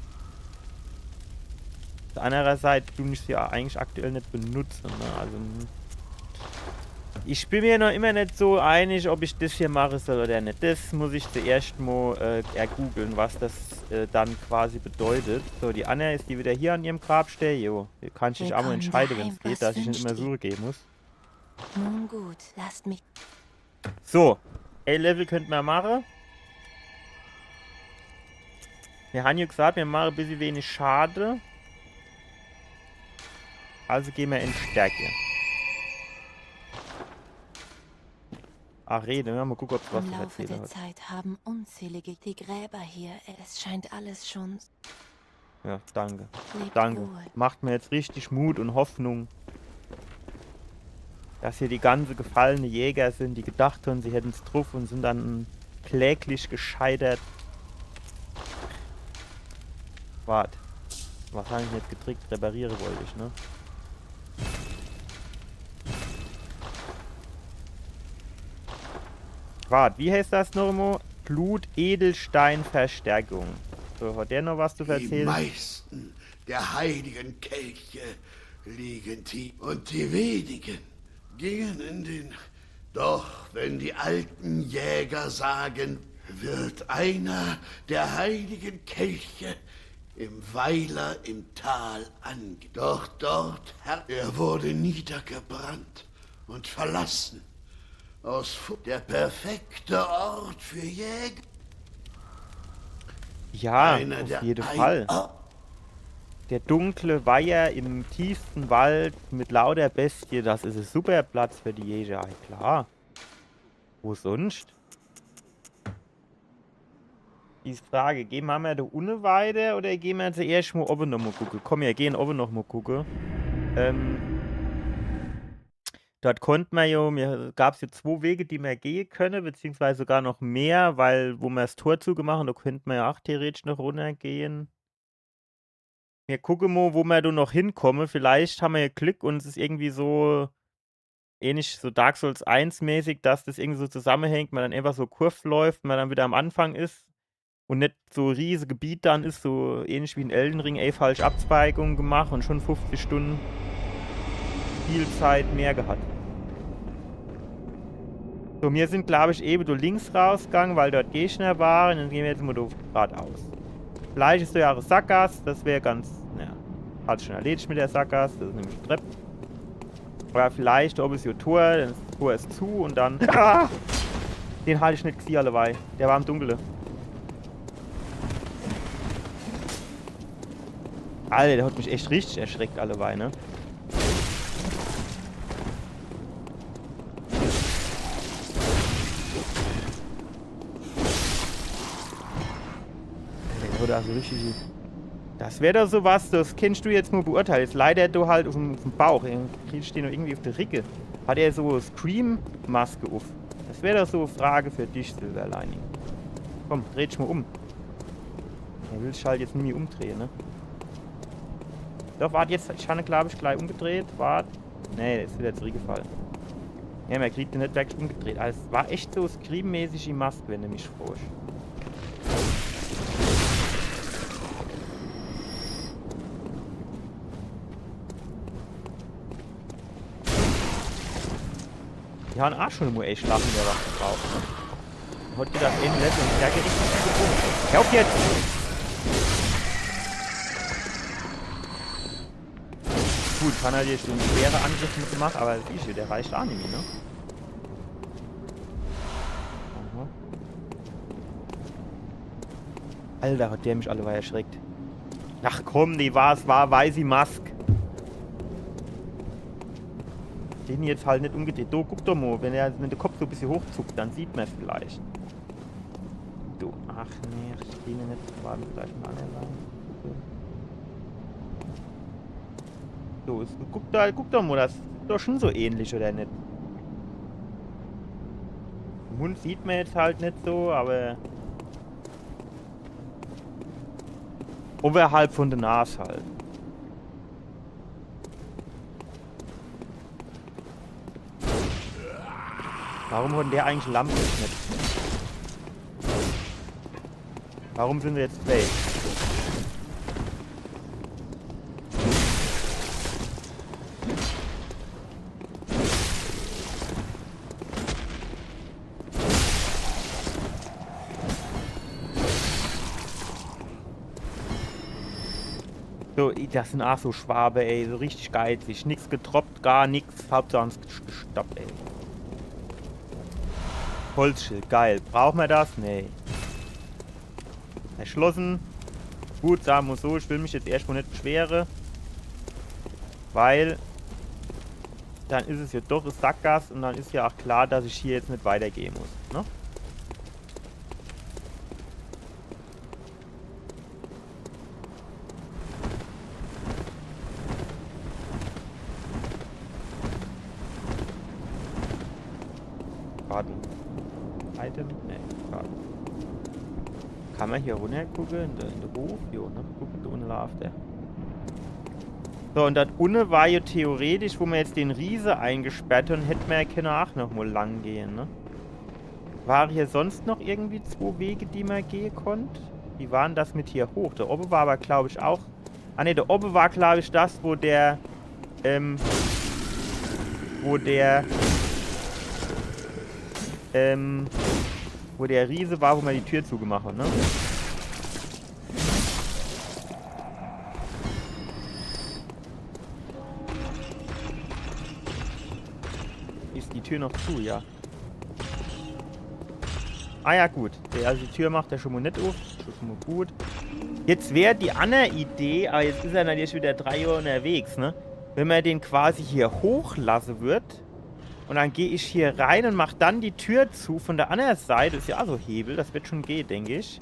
Andererseits tue ich sie ja eigentlich aktuell nicht benutzen. Ne? Also Ich bin mir noch immer nicht so einig, ob ich das hier machen soll oder nicht. Das muss ich zuerst mal ergoogeln, was das dann quasi bedeutet. So, die Anja ist die wieder hier an ihrem Grab stehen. Jo, kann ich dich auch mal entscheiden, wenn es geht, dass ich nicht immer Suche geben muss. Nun gut, lasst mich. So, A-Level könnten wir machen. Wir haben ja gesagt, wir machen ein bisschen wenig Schade. Also gehen wir in Stärke. Ach, rede, mal gucken, ob es was Im zu Laufe erzählen der hat. Zeit haben unzählige die Gräber hier. Es scheint alles schon. Ja, danke. Lebt Danke. wohl. Macht mir jetzt richtig Mut und Hoffnung, dass hier die ganze gefallene Jäger sind, die gedacht haben, sie hätten es drauf und sind dann kläglich gescheitert. Warte. Was habe ich denn jetzt getrickt? Repariere wollte ich, ne? Warte, wie heißt das nochmal? Blutedelsteinverstärkung. So, hat der noch was zu Die erzählen? meisten der heiligen Kelche liegen tief und die wenigen gingen in den... Doch wenn die alten Jäger sagen, wird einer der heiligen Kelche im Weiler im Tal Doch dort, Herr, er wurde niedergebrannt und verlassen. Der perfekte Ort für Jäger. Ja, Einer auf der jeden Fall. Der dunkle Weiher im tiefsten Wald mit lauter Bestie, das ist ein super Platz für die Jäger. Ja, klar. Wo sonst? Die Frage, gehen wir mal da unten weiter oder gehen wir zuerst mal oben noch mal gucken? Komm, wir gehen oben noch mal gucken. Dort konnte man ja, gab es ja 2 Wege, die man gehen können, beziehungsweise sogar noch mehr, weil, wo wir das Tor zugemacht haben, da könnte man ja auch theoretisch noch runtergehen. Wir gucken mal, wo wir da noch hinkommen. Vielleicht haben wir ja Glück und es ist irgendwie so ähnlich so Dark Souls 1 mäßig, dass das irgendwie so zusammenhängt, man dann einfach so Kurve läuft, man dann wieder am Anfang ist und nicht so riesige Gebiet dann ist, so ähnlich wie in Elden Ring, falsch Abzweigung gemacht und schon 50 Stunden Spielzeit mehr gehabt. So, wir sind, glaube ich, eben da links rausgegangen, weil dort Gegner waren. Dann gehen wir jetzt mal da geradeaus. Vielleicht ist da ja eine Sackgasse, das wäre ganz, ja, hat schon erledigt mit der Sackgasse, das ist nämlich eine Treppe. Oder vielleicht, ob es hier Tor, dann ist das Tor ist zu und dann, den halte ich nicht gesehen allebei. Der war im Dunkeln. Alter, der hat mich echt richtig erschreckt allebei, ne? Oder so richtig. Das wäre doch sowas, das kennst du jetzt nur beurteilen. Jetzt leider du halt auf dem Bauch. Kriegst du noch irgendwie auf der Ricke. Hat er so Scream-Maske auf. Das wäre doch so eine Frage für dich, Silverlining. Komm, dreh dich mal um. Er will sich halt jetzt nie mehr umdrehen, ne? Doch, warte jetzt. Ich habe, glaube ich, gleich umgedreht. Warte. Nee, der ist wieder zurückgefallen. Ja, man kriegt den nicht wirklich umgedreht. Also, es war echt so Scream-mäßig die Maske, wenn du mich fragst. Die haben auch schon nur echt lachen, der was braucht, ne? Hat die das eben letzte und Stärke richtig gefunden. Hör auf jetzt! Gut, kann er dir schon schwere Angriffe mitgemacht, aber siehst du, der reicht auch nicht mehr, ne? Aha. Alter, hat der mich alle erschreckt. Ach komm, nee, war weiße Mask. Den jetzt halt nicht umgedreht. Do, guck doch mal, wenn der Kopf so ein bisschen hochzuckt, dann sieht man es vielleicht. Du, ach nee, ich stehe nicht. Warten wir gleich mal an der Seite. So, guck doch mal, das ist doch schon so ähnlich, oder nicht? Den Mund sieht man jetzt halt nicht so, aber... Oberhalb von der Nase halt. Warum hat der eigentlich Lampe nicht? Warum sind wir jetzt fake? So, das sind auch so Schwabe, ey. So richtig geizig. Nix getroppt, gar nix. Hauptsache gestoppt, ey. Holzschild, geil. Brauchen wir das? Nee. Erschlossen. Gut, sagen wir so. Ich will mich jetzt erstmal nicht beschweren. Weil dann ist es ja doch ein Sackgass und dann ist ja auch klar, dass ich hier jetzt nicht weitergehen muss. Ne? Karten. Item? Ne, Karten. Kann man hier runter gucken? In den Hof? Jo, ne? Guck, da unten läuft der. So, und das unten war ja theoretisch, wo man jetzt den Riese eingesperrt hat, und hätten wir ja können auch noch mal lang gehen, ne? War hier sonst noch irgendwie 2 Wege, die man gehen konnte? Wie waren das mit hier hoch? Da oben war aber, glaube ich, auch... Ah ne, da oben war, glaube ich, das, wo der... Wo der Riese war, wo man die Tür zugemacht hat, ne? Ist die Tür noch zu, ja. Ah ja, gut. Also die Tür macht er schon mal nicht auf. Das ist schon mal gut. Jetzt wäre die andere Idee, aber jetzt ist er natürlich wieder 3 Uhr unterwegs, ne? Wenn man den quasi hier hochlassen wird und dann gehe ich hier rein und mache dann die Tür zu von der anderen Seite. Das ist ja auch so Hebel, das wird schon gehen, denke ich.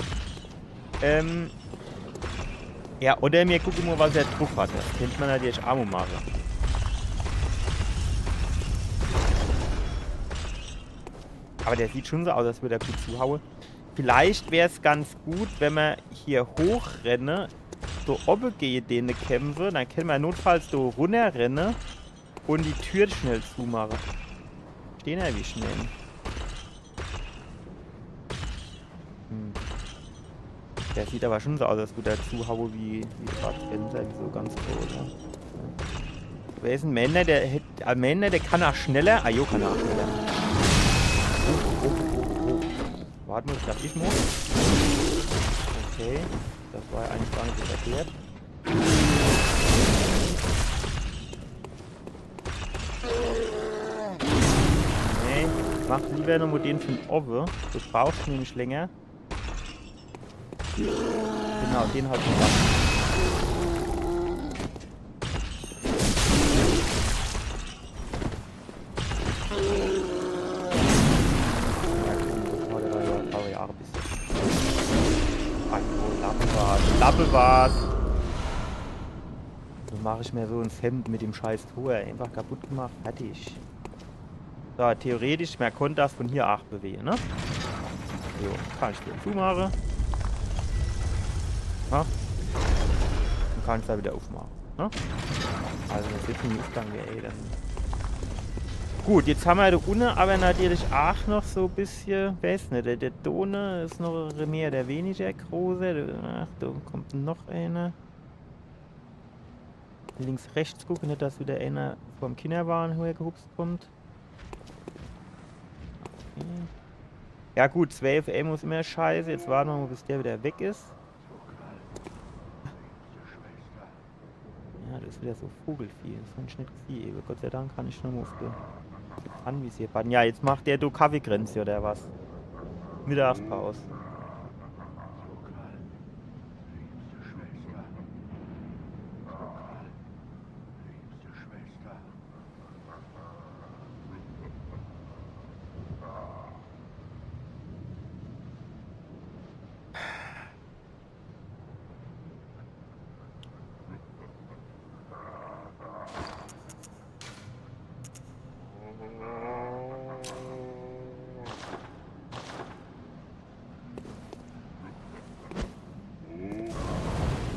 Ja, oder mir gucken mal, was er drauf hat. Das könnte man natürlich auch mal machen. Aber der sieht schon so aus, als würde er gut zuhauen. Vielleicht wäre es ganz gut, wenn wir hier hochrenne, so oben gehe, den kämpfe, dann können wir notfalls so runterrennen und die Tür schnell zumachen. Stehen ja wie schnell. Der sieht aber schon so aus, als würde er zuhauen wie gerade Fenster, wie so ganz groß. Ne? Wer ist ein Männer? Der kann auch schneller. Ah jo, kann auch schneller. Oh. Warte mal, darf ich muss? Okay, das war ja eigentlich gar nicht so erklärt. Nee, mach lieber nur den von oben. Das brauchst du nämlich länger. Genau, den halt gemacht. Lappe war's. Dann mache ich mir so ein Hemd mit dem scheiß Tor. Einfach kaputt gemacht. Fertig. So, theoretisch, man konnte das von hier 8 bewegen, ne? So, kann ich den zumachen. Ja. Dann kann ich da wieder aufmachen, ne? Also, das ist ein Aufgang, ey. Dann gut, jetzt haben wir da unten aber natürlich auch noch so ein bisschen, weiß nicht, der Done ist noch mehr oder weniger große. Ach, da kommt noch einer. Links, rechts gucken, nicht, dass wieder einer vom Kinderwagen hergehupst kommt. Okay. Ja gut, 12 M ist immer scheiße, jetzt warten wir mal, bis der wieder weg ist. Ja, das ist wieder so Vogelvieh, das fand ich nicht gesehen. Gott sei Dank kann ich noch mal auf die anvisiert werden. Ja, jetzt macht der du Kaffeegrenze oder was? Mittagspause.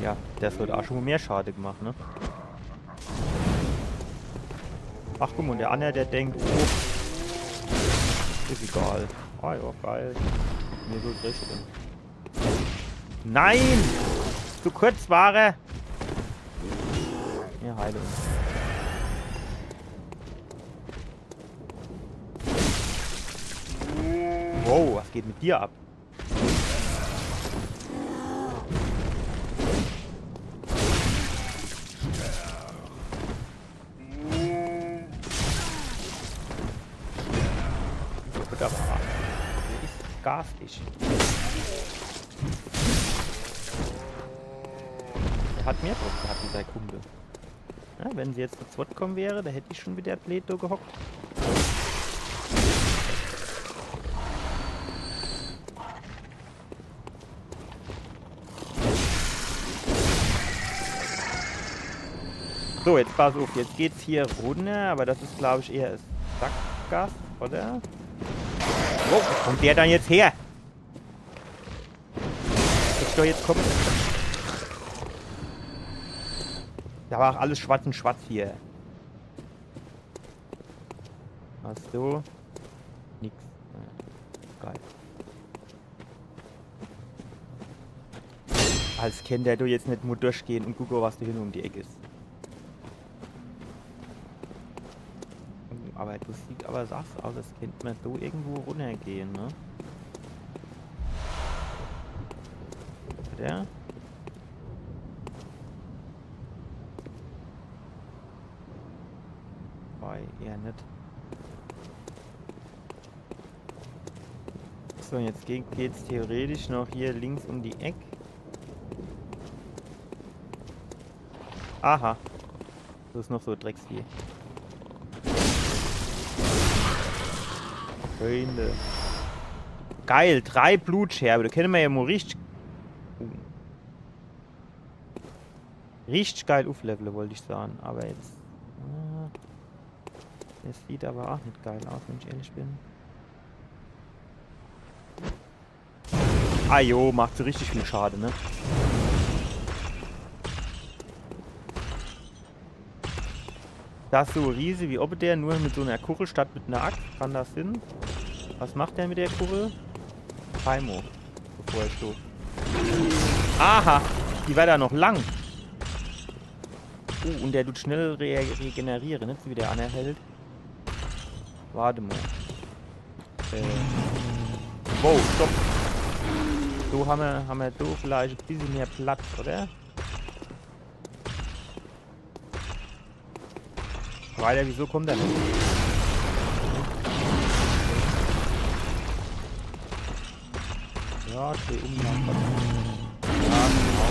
Ja, das wird auch schon mehr Schade gemacht, ne? Ach guck mal, der andere, der denkt, oh, ist egal. Ah ja, geil. Mir so richten. Nein! Zu kurz war er! Ja, Heilung. Wow, was geht mit dir ab? Gas ist. Er hat mehr drauf gehabt, dieser Kumpel. Ja, wenn sie jetzt zu zweit kommen wäre, da hätte ich schon wieder blöd da gehockt. So, jetzt pass auf, jetzt geht's hier runter, aber das ist, glaube ich, eher das Sackgas, oder? Wo kommt der dann jetzt her? Ich doch jetzt kommen. Da war auch alles schwarz und schwarz hier. Hast du? Nix. Geil. Als kennt der du jetzt nicht nur durchgehen und gucken, was da hin um die Ecke ist. Aber das sieht aber sass aus, das könnte man so irgendwo runtergehen, ne? Der? Wobei, eher nicht. So, jetzt geht's theoretisch noch hier links um die Ecke. Aha. Das ist noch so Drecksvieh. Freunde. Geil, 3 Blutscherbe. Da können wir ja mal richtig... Richtig geil aufleveln, wollte ich sagen. Aber jetzt... Das sieht aber auch nicht geil aus, wenn ich ehrlich bin. Ah jo, macht so richtig viel Schade, ne? Das ist so riesig wie ob der nur mit so einer Kuchel statt mit einer Axt. Kann das Sinn? Was macht der mit der Kuchel? Taimo. Bevor er steht. Aha! Die war da noch lang. Und der tut schnell regenerieren, nicht so wie der anerhält. Warte mal. Wow, stopp. So haben wir da vielleicht ein bisschen mehr Platz, oder? Weiter, wieso kommt er nicht? Ja, dreh um nach. Ja, genau.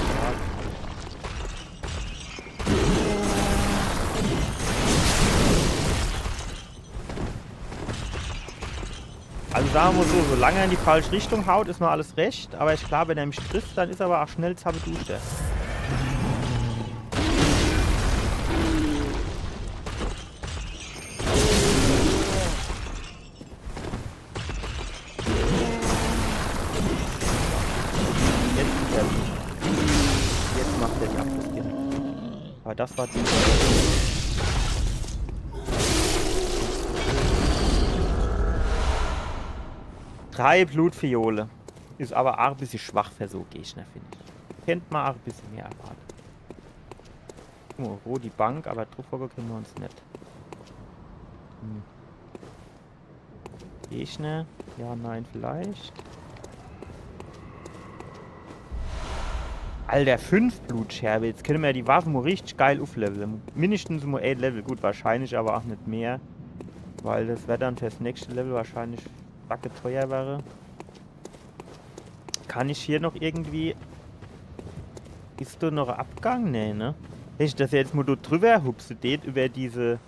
Ja. Also sagen wir so, solange er in die falsche Richtung haut, ist noch alles recht. Aber ich glaube, wenn er mich trifft, dann ist er aber auch schnell Zabedusche. Jetzt macht er die Abschlussgene. Aber das war die... Drei Blutfiole. Ist aber auch ein bisschen schwach für so Gegner, finde ich. Kennt man auch ein bisschen mehr erwartet. Oh, roh die Bank, aber Druckfolger können wir uns nicht. Gegner? Ja, nein, vielleicht. Alter, 5 Blutscherbe. Jetzt können wir ja die Waffen mal richtig geil aufleveln. Mindestens mal 8 Level. Gut, wahrscheinlich aber auch nicht mehr. Weil das wäre dann fürs nächste Level wahrscheinlich backe teuer wäre. Kann ich hier noch irgendwie... Ist da noch ein Abgang? Nee, ne? Hätte ich das jetzt mal da drüber hupse, über diese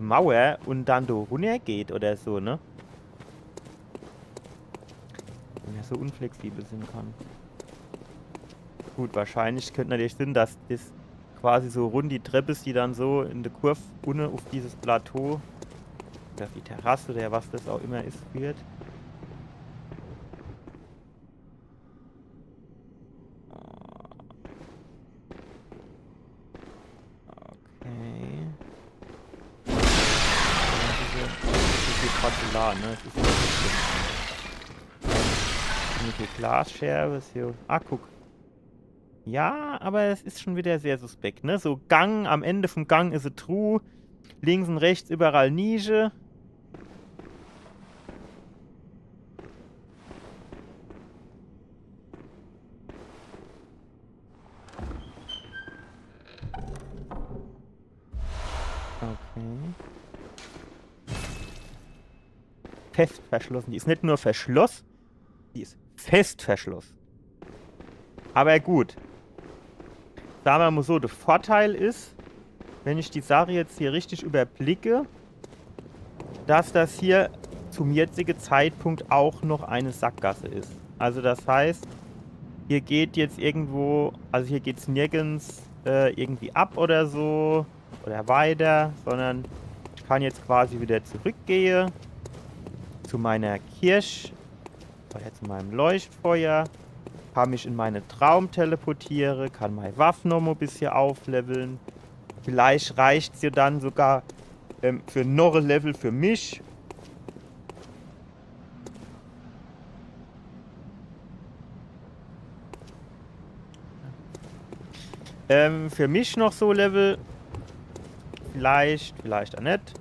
Mauer und dann da runter geht oder so, ne? Wenn er so unflexibel sein kann. Gut, wahrscheinlich könnte natürlich Sinn, dass das quasi so rund die Treppe ist, die dann so in der Kurve unten auf dieses Plateau oder auf die Terrasse oder was das auch immer ist, führt. Okay. Diese Porzellan, ne? Das ist ja nicht die Glasscherbe ist hier. Ah, guck. Ja, aber es ist schon wieder sehr suspekt, ne? So Gang, am Ende vom Gang ist eine Truhe. Links und rechts überall Nische. Okay. fest verschlossen. Die ist nicht nur verschlossen, die ist fest verschlossen. Aber gut. Sagen wir mal so, der Vorteil ist, wenn ich die Sache jetzt hier richtig überblicke, dass das hier zum jetzigen Zeitpunkt auch noch eine Sackgasse ist. Also das heißt, hier geht jetzt irgendwo, also hier geht es nirgends irgendwie ab oder so oder weiter, sondern ich kann jetzt quasi wieder zurückgehen zu meiner Kirche oder zu meinem Leuchtfeuer, kann mich in meine Traum teleportieren, kann meine Waffen noch ein bisschen aufleveln. Vielleicht reicht es ja dann sogar für noch ein Level für mich. Für mich noch so Level. Vielleicht auch nicht.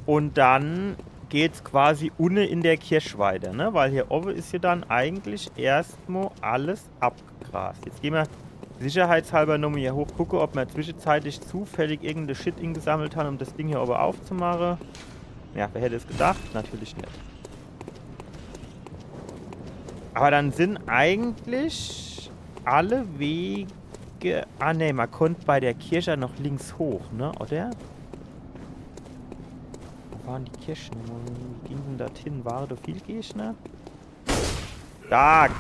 Und dann geht's quasi unten in der Kirche weiter, ne? Weil hier oben ist ja dann eigentlich erstmal alles abgegrast. Jetzt gehen wir sicherheitshalber nochmal hier hoch, gucken, ob wir zwischenzeitlich zufällig irgendeine Shit gesammelt haben, um das Ding hier oben aufzumachen. Ja, wer hätte es gedacht? Natürlich nicht. Aber dann sind eigentlich alle Wege... Ah ne, man konnte bei der Kirche noch links hoch, ne? Oder? Wo waren die Kirchen? Wie ging denn das hin? Waren da viel Gegner? Stark!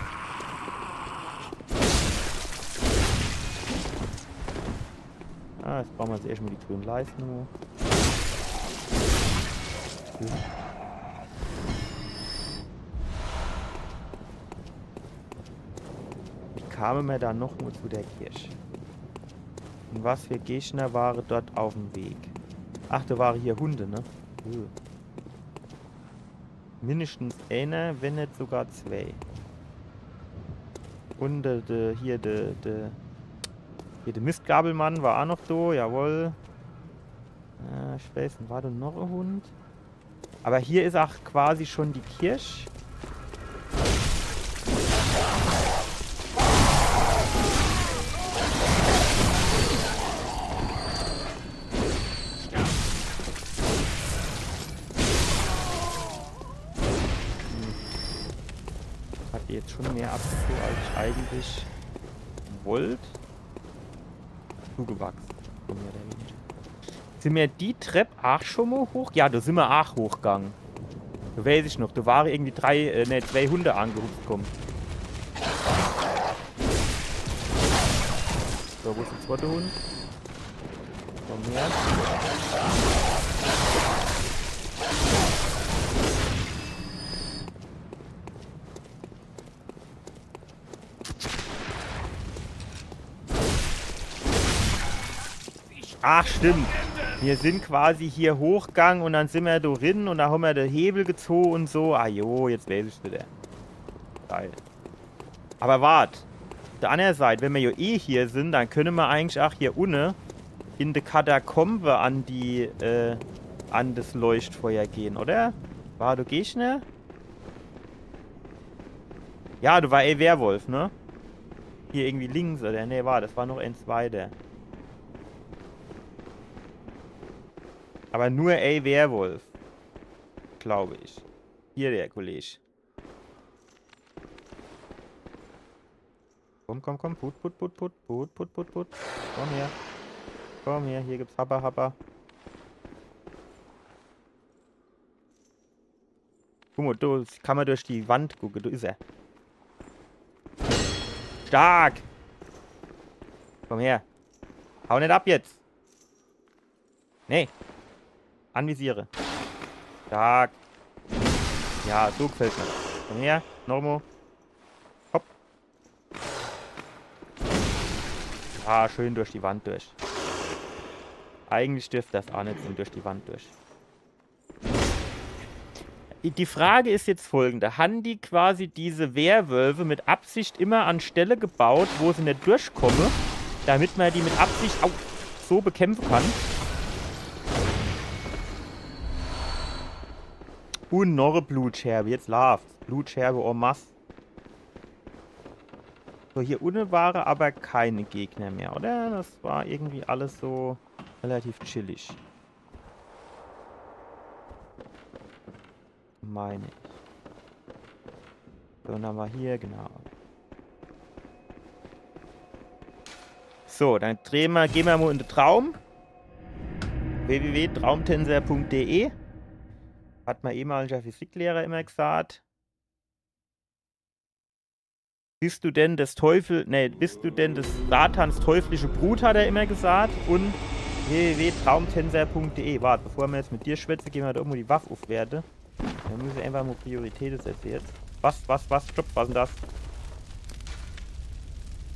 Ah, jetzt brauchen wir jetzt erstmal die grünen Leisten. Wie kamen wir da noch mal zu der Kirche? Und was für Gegner waren dort auf dem Weg? Ach, da waren hier Hunde, ne? Mindestens einer, wenn nicht sogar zwei. Und hier der Mistgabelmann war auch noch da, jawohl. Ich weiß nicht, war da noch ein Hund? Aber hier ist auch quasi schon die Kirche. Hat jetzt schon mehr abgezogen, als ich eigentlich wollte. Zugewachsen. Sind wir die Treppe auch schon mal hoch? Ja, da sind wir auch hochgegangen. Da weiß ich noch. Da waren irgendwie zwei Hunde angehupft kommen. So, wo ist der zweite Hund? Komm her. Ach, stimmt. Wir sind quasi hier hochgegangen und dann sind wir da drin und da haben wir den Hebel gezogen und so. Ah jo, jetzt weiß ich wieder. Geil. Aber wart. Auf der anderen Seite, wenn wir ja eh hier sind, dann können wir eigentlich auch hier unten in die Katakombe an das Leuchtfeuer gehen, oder? War du Gegner? Ja, du war Werwolf, ne? Hier irgendwie links, oder? Ne, das war noch ein zweiter. Aber nur Werwolf. Glaube ich. Hier der Kollege. Komm. Put. Komm her, hier gibt's Happa. Guck mal, da kann man durch die Wand gucken. Da ist er. Stark! Komm her. Hau nicht ab jetzt. Nee. Anvisiere. Stark. Ja, so gefällt mir. Komm her. Normo. Hopp. Ah, schön durch die Wand durch. Eigentlich dürfte das auch nicht sein, durch die Wand durch. Die Frage ist jetzt folgende. Haben die quasi diese Werwölfe mit Absicht immer an Stelle gebaut, wo sie nicht durchkommen, damit man die mit Absicht so bekämpfen kann? Und noch eine Blutscherbe. Jetzt läuft's. Blutscherbe en masse. So, hier unten waren aber keine Gegner mehr, oder? Das war irgendwie alles so relativ chillig. Meine ich. So, dann haben wir hier, genau. So, dann gehen wir mal in den Traum. www.traumtänzer.de. Hat mein ehemaliger Physiklehrer immer gesagt. Bist du denn des Satans teuflische Brut, hat er immer gesagt. Und www.traumtänzer.de. Warte, bevor wir jetzt mit dir schwätzen, gehen wir da irgendwo die Waffe aufwerten. Wir müssen einfach mal Prioritäten setzen jetzt. Was? Stopp, was ist denn das?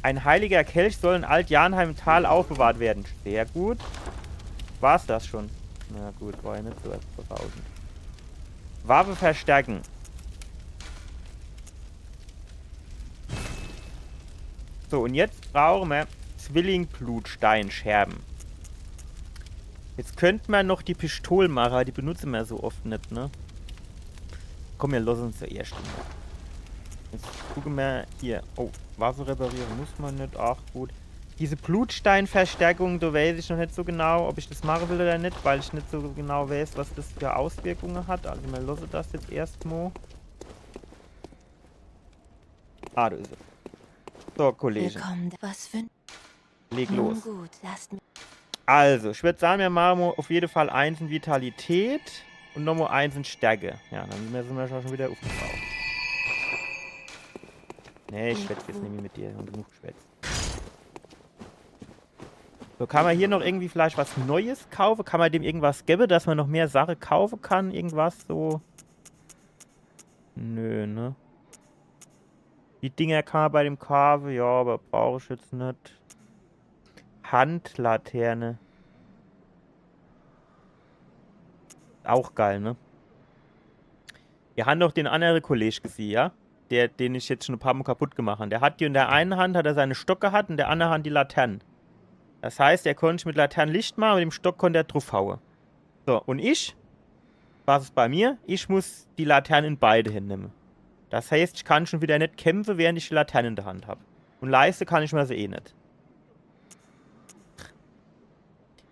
Ein heiliger Kelch soll in Alt-Janheim im Tal aufbewahrt werden. Sehr gut. War's das schon? Na gut, war ja nicht so berauschend. Waffe verstärken. So, und jetzt brauchen wir Zwillingblutsteinscherben. Jetzt könnte man noch die Pistolen machen, die benutzen wir so oft nicht, ne? Komm, wir lassen uns zuerst mal. Jetzt gucken wir hier. Oh, Waffe reparieren muss man nicht. Ach, gut. Diese Blutsteinverstärkung, da weiß ich noch nicht so genau, ob ich das machen will oder nicht, weil ich nicht so genau weiß, was das für Auswirkungen hat. Also, wir lassen das jetzt erstmal. Ah, da ist es. So, Kollege. Was für... Leg los. Gut, lasst mich... Also, ich würde sagen, wir machen auf jeden Fall 1 in Vitalität und nochmal 1 in Stärke. Ja, dann sind wir schon wieder aufgebraucht. Nee, ich schwätze jetzt nicht mehr mit dir. Ich habe genug geschwätzt. So, kann man hier noch irgendwie vielleicht was Neues kaufen? Kann man dem irgendwas geben, dass man noch mehr Sachen kaufen kann? Irgendwas so? Nö, ne? Die Dinger kann man bei dem kaufen. Ja, aber brauche ich jetzt nicht. Handlaterne. Auch geil, ne? Wir haben doch den anderen Kollege gesehen, ja? Den ich jetzt schon ein paar Mal kaputt gemacht habe. Der hat die in der einen Hand hat er seine Stock gehabt und in der anderen Hand die Laternen. Das heißt, er konnte mit Laternen Licht machen und mit dem Stock konnte er draufhauen. So, und ich, was ist bei mir? Ich muss die Laternen in beide hinnehmen. Das heißt, ich kann schon wieder nicht kämpfen, während ich die Laternen in der Hand habe. Und leiste kann ich mir sie eh nicht.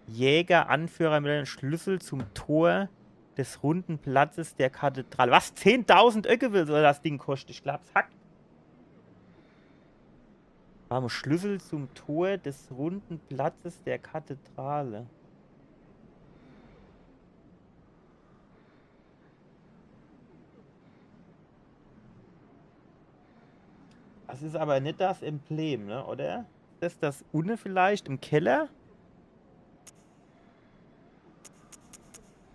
Jäger, Anführer mit einem Schlüssel zum Tor des runden Platzes der Kathedrale. Was? 10.000 Öcke soll das Ding kosten? Ich glaub's hackt. Warum Schlüssel zum Tor des runden Platzes der Kathedrale? Das ist aber nicht das Emblem, ne? Oder? Ist das unten vielleicht im Keller?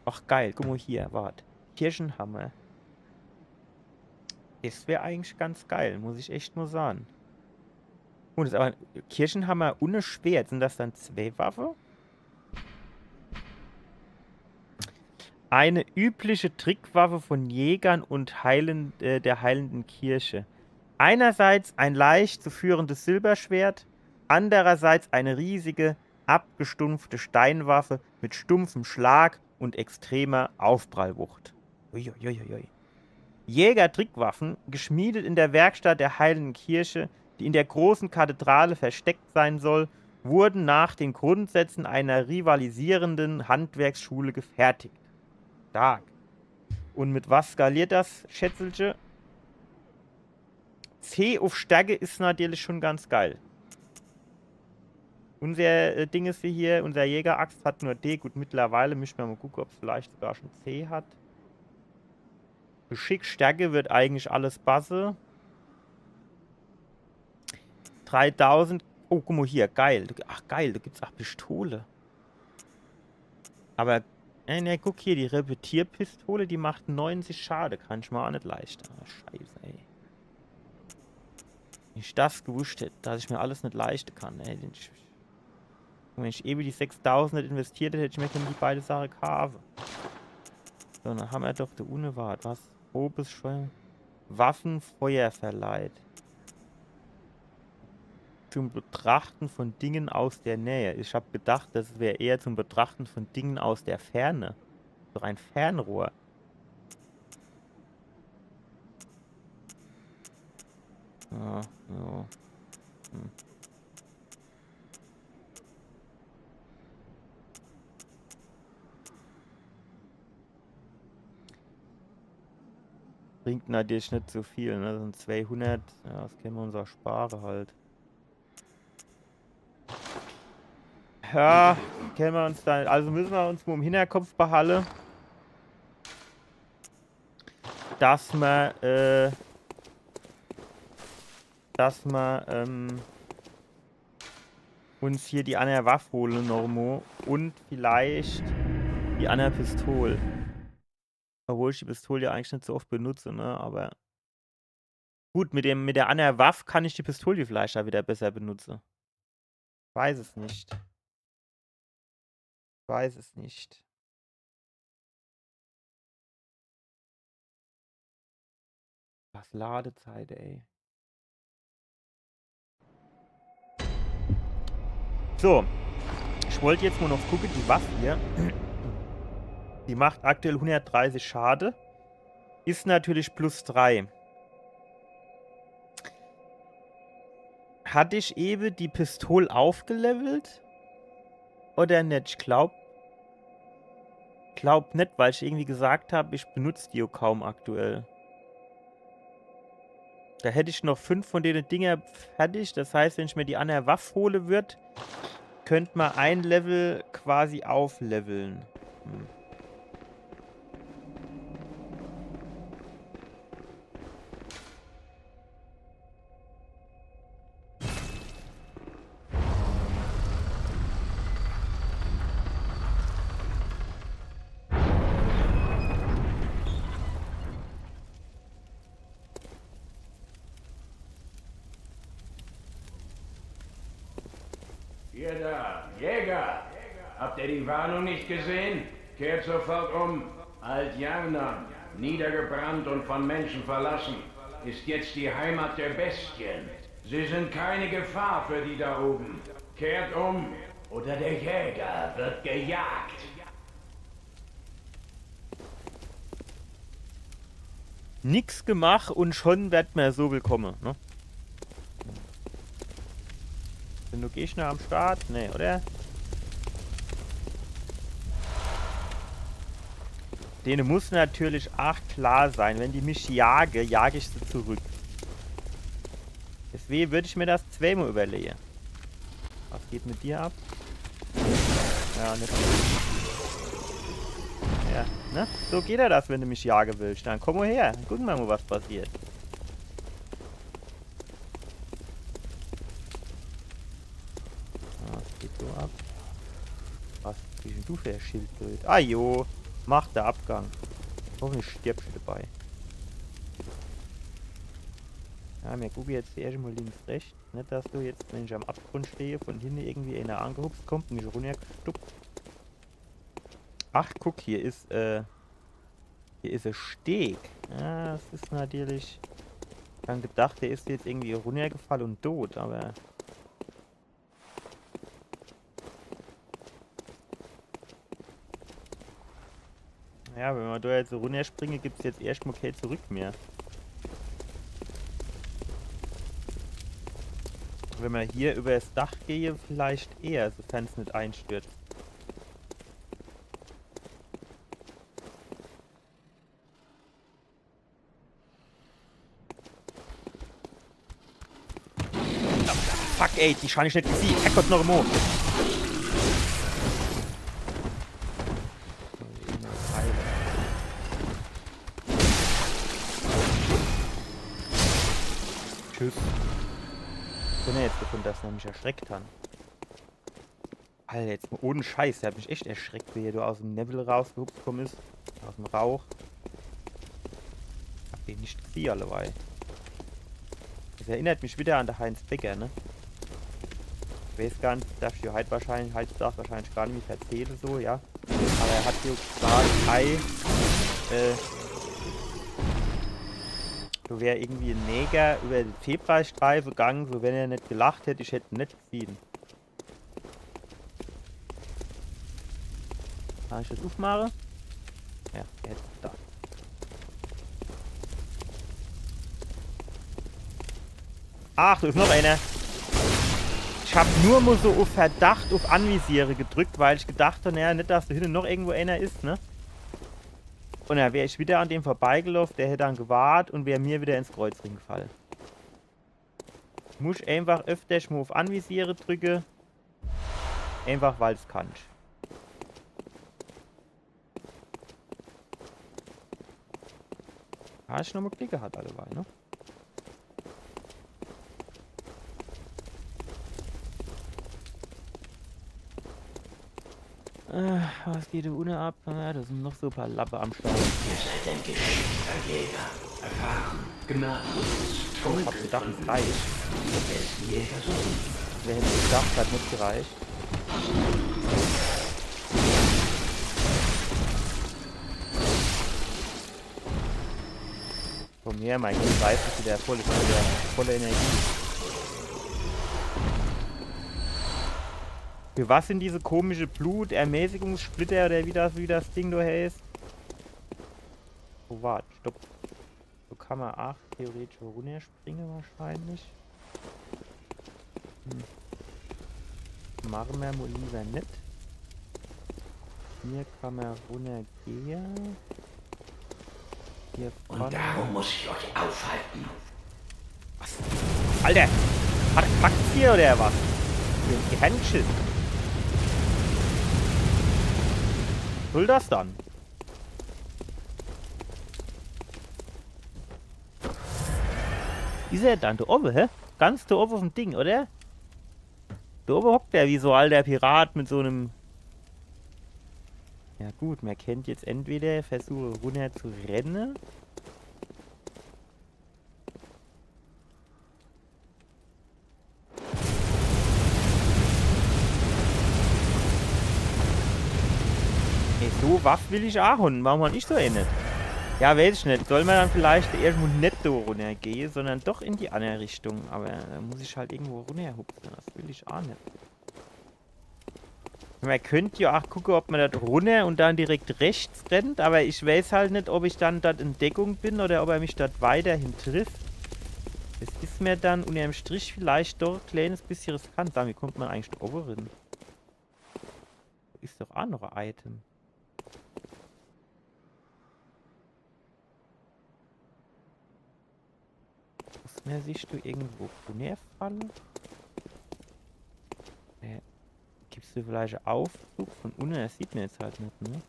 Ach geil, guck mal hier, warte. Kirchenhammer. Das wäre eigentlich ganz geil, muss ich echt nur sagen. Und das ist aber ein Kirchenhammer ohne Schwert. Sind das dann 2 Waffen? Eine übliche Trickwaffe von Jägern und der heilenden Kirche. Einerseits ein leicht zu führendes Silberschwert, andererseits eine riesige, abgestumpfte Steinwaffe mit stumpfem Schlag und extremer Aufprallwucht. Uiuiuiui. Jäger-Trickwaffen, geschmiedet in der Werkstatt der heiligen Kirche, die in der großen Kathedrale versteckt sein soll, wurden nach den Grundsätzen einer rivalisierenden Handwerksschule gefertigt. Stark. Und mit was skaliert das Schätzelche? C auf Stärke ist natürlich schon ganz geil. Unser Ding ist hier, unser Jägeraxt hat nur D. Gut, mittlerweile müssen wir mal gucken, ob es vielleicht sogar schon C hat. Geschick, Stärke wird eigentlich alles passen. 3000. Oh, guck mal hier, geil. Ach, geil, da gibt's auch Pistole. Aber, ne, guck hier, die Repetierpistole, die macht 90 Schade. Kann ich mal auch nicht leichter. Ah, scheiße, ey. Wenn ich das gewusst hätte, dass ich mir alles nicht leisten kann, ey. Wenn ich eben die 6000 nicht investiert hätte, hätte ich mir die beide Sachen kaufen. So, dann haben wir doch der Unewart. Was? Grobes Schwein. Waffenfeuer verleiht. Zum Betrachten von Dingen aus der Nähe. Ich habe gedacht, das wäre eher zum Betrachten von Dingen aus der Ferne. Doch ein Fernrohr. Ja, ja. Hm. Bringt natürlich nicht so viel, ne? Das sind 200, ja, das können wir uns auch sparen halt. Ja, können wir uns da, also müssen wir uns mal im Hinterkopf behalten, dass wir uns hier die andere Waffe holen, Normo, und vielleicht die andere Pistole. Obwohl ich die Pistole ja eigentlich nicht so oft benutze, ne, aber gut, mit der anderen Waffe kann ich die Pistole vielleicht auch wieder besser benutzen. Ich weiß es nicht. Ich weiß es nicht. Was Ladezeit, ey. So. Ich wollte jetzt nur noch gucken, die Waffe hier. Die macht aktuell 130 Schade. Ist natürlich +3. Hatte ich eben die Pistole aufgelevelt? Oder nicht? Ich glaub nicht, weil ich irgendwie gesagt habe, ich benutze die kaum aktuell. Da hätte ich noch 5 von den Dinger fertig. Das heißt, wenn ich mir die andere Waffe hole wird, könnte man ein Level quasi aufleveln. Ihr da, Jäger! Habt ihr die Warnung nicht gesehen? Kehrt sofort um. Alt-Jarnam, niedergebrannt und von Menschen verlassen, ist jetzt die Heimat der Bestien. Sie sind keine Gefahr für die da oben. Kehrt um, oder der Jäger wird gejagt. Nix gemacht und schon wird mir so willkommen, ne? Sind du Gegner am Start? Nee, oder? Denen muss natürlich auch klar sein, wenn die mich jage, jage ich sie zurück. Deswegen würde ich mir das zweimal überlegen. Was geht mit dir ab? Ja, nicht. Ja, ne? So geht das, wenn du mich jagen willst. Dann komm mal her. Gucken wir mal, was passiert. So ab. Was bist du für ein Schildbild? Ah jo, macht der Abgang. Hoffentlich stirbst du dabei. Ja, wir gucken jetzt erst mal links rechts. Nicht, dass du jetzt, wenn ich am Abgrund stehe, von hinten irgendwie einer angehupft kommt und mich runtergestuckt. Ach, guck, hier ist ein Steg. Ja, das ist natürlich... Ich habe gedacht, der ist jetzt irgendwie runtergefallen und tot, aber... Ja, wenn wir da jetzt so runterspringen, gibt es jetzt erstmal kein Zurück mehr. Wenn wir hier über das Dach gehen, vielleicht eher, sofern es nicht einstürzt. Fuck ey, die scheine ich nicht gesehen. Herrgott, noch einmal. Tschüss. So, ne, jetzt gefunden, dass er mich erschreckt hat. Alter, jetzt mal ohne Scheiß, der hat mich echt erschreckt, wie er aus dem Nebel rausgekommen ist. Aus dem Rauch. Hab den nicht gesehen, alleweil. Das erinnert mich wieder an der Heinz Becker, ne? Ich weiß gar nicht, darf ich dir heute wahrscheinlich gar nicht mehr erzählen, so, ja. Aber er hat hier gesagt, so wäre irgendwie ein Neger über den Zebrastreifen gegangen, so wenn er nicht gelacht hätte, ich hätte ihn nicht gesehen. Kann ich das aufmachen? Ja, jetzt da. Ach, da ist noch einer. Ich habe nur mal so auf Verdacht auf Anvisiere gedrückt, weil ich gedacht habe, naja, nicht, dass da hinten noch irgendwo einer ist, ne? Und dann wäre ich wieder an dem vorbeigelaufen, der hätte dann gewartet und wäre mir wieder ins Kreuzring gefallen. Muss einfach öfter mal auf Anvisiere drücken. Einfach weil es kann. Habe ich nochmal Klick gehabt alleweil, ne? Was geht unten ab? Ja, da sind noch so ein paar Lappe am Start. Ihr seid ein geschickter Jäger. Erfahren, gnadenlos, Ich hab gedacht, es reicht. die besten Jäger sind. Wer hätte gedacht, hat nicht gereicht. Komm her, mein Kind weiß, dass wieder volle Energie. Für was sind diese komische Blutermäßigungssplitter oder wie das Ding da heißt? Oh, warte, stopp. So kann man 8 theoretisch runterspringen wahrscheinlich. Machen wir mal lieber nicht. Hier kann man runtergehen. Hier Und vorne. darum muss ich euch aufhalten. Was? Alter! Packt's hier oder was? Hier die Händchen. Was soll das dann? Ist er dann da oben, hä? Ganz da oben auf dem Ding, oder? Da oben hockt er wie so ein alter Pirat mit so einem... Ja gut, man kennt jetzt entweder versuche runter zu rennen. Ey, so was will ich auch haben. Warum man ich so nicht? Ja, weiß ich nicht. Soll man dann vielleicht irgendwo nicht da runtergehen, sondern doch in die andere Richtung. Aber da muss ich halt irgendwo runterhupfen. Das will ich auch nicht. Man könnte ja auch gucken, ob man dort runter und dann direkt rechts rennt. Aber ich weiß halt nicht, ob ich dann dort in Deckung bin oder ob er mich dort weiterhin trifft. Das ist mir dann unter dem Strich vielleicht doch ein kleines bisschen riskant. Wie kommt man eigentlich da oben rein? Ist doch auch noch ein Item. Muss man sich du irgendwo runterfallen? Gibst du vielleicht einen Aufzug von unten? Das sieht man jetzt halt nicht, ne?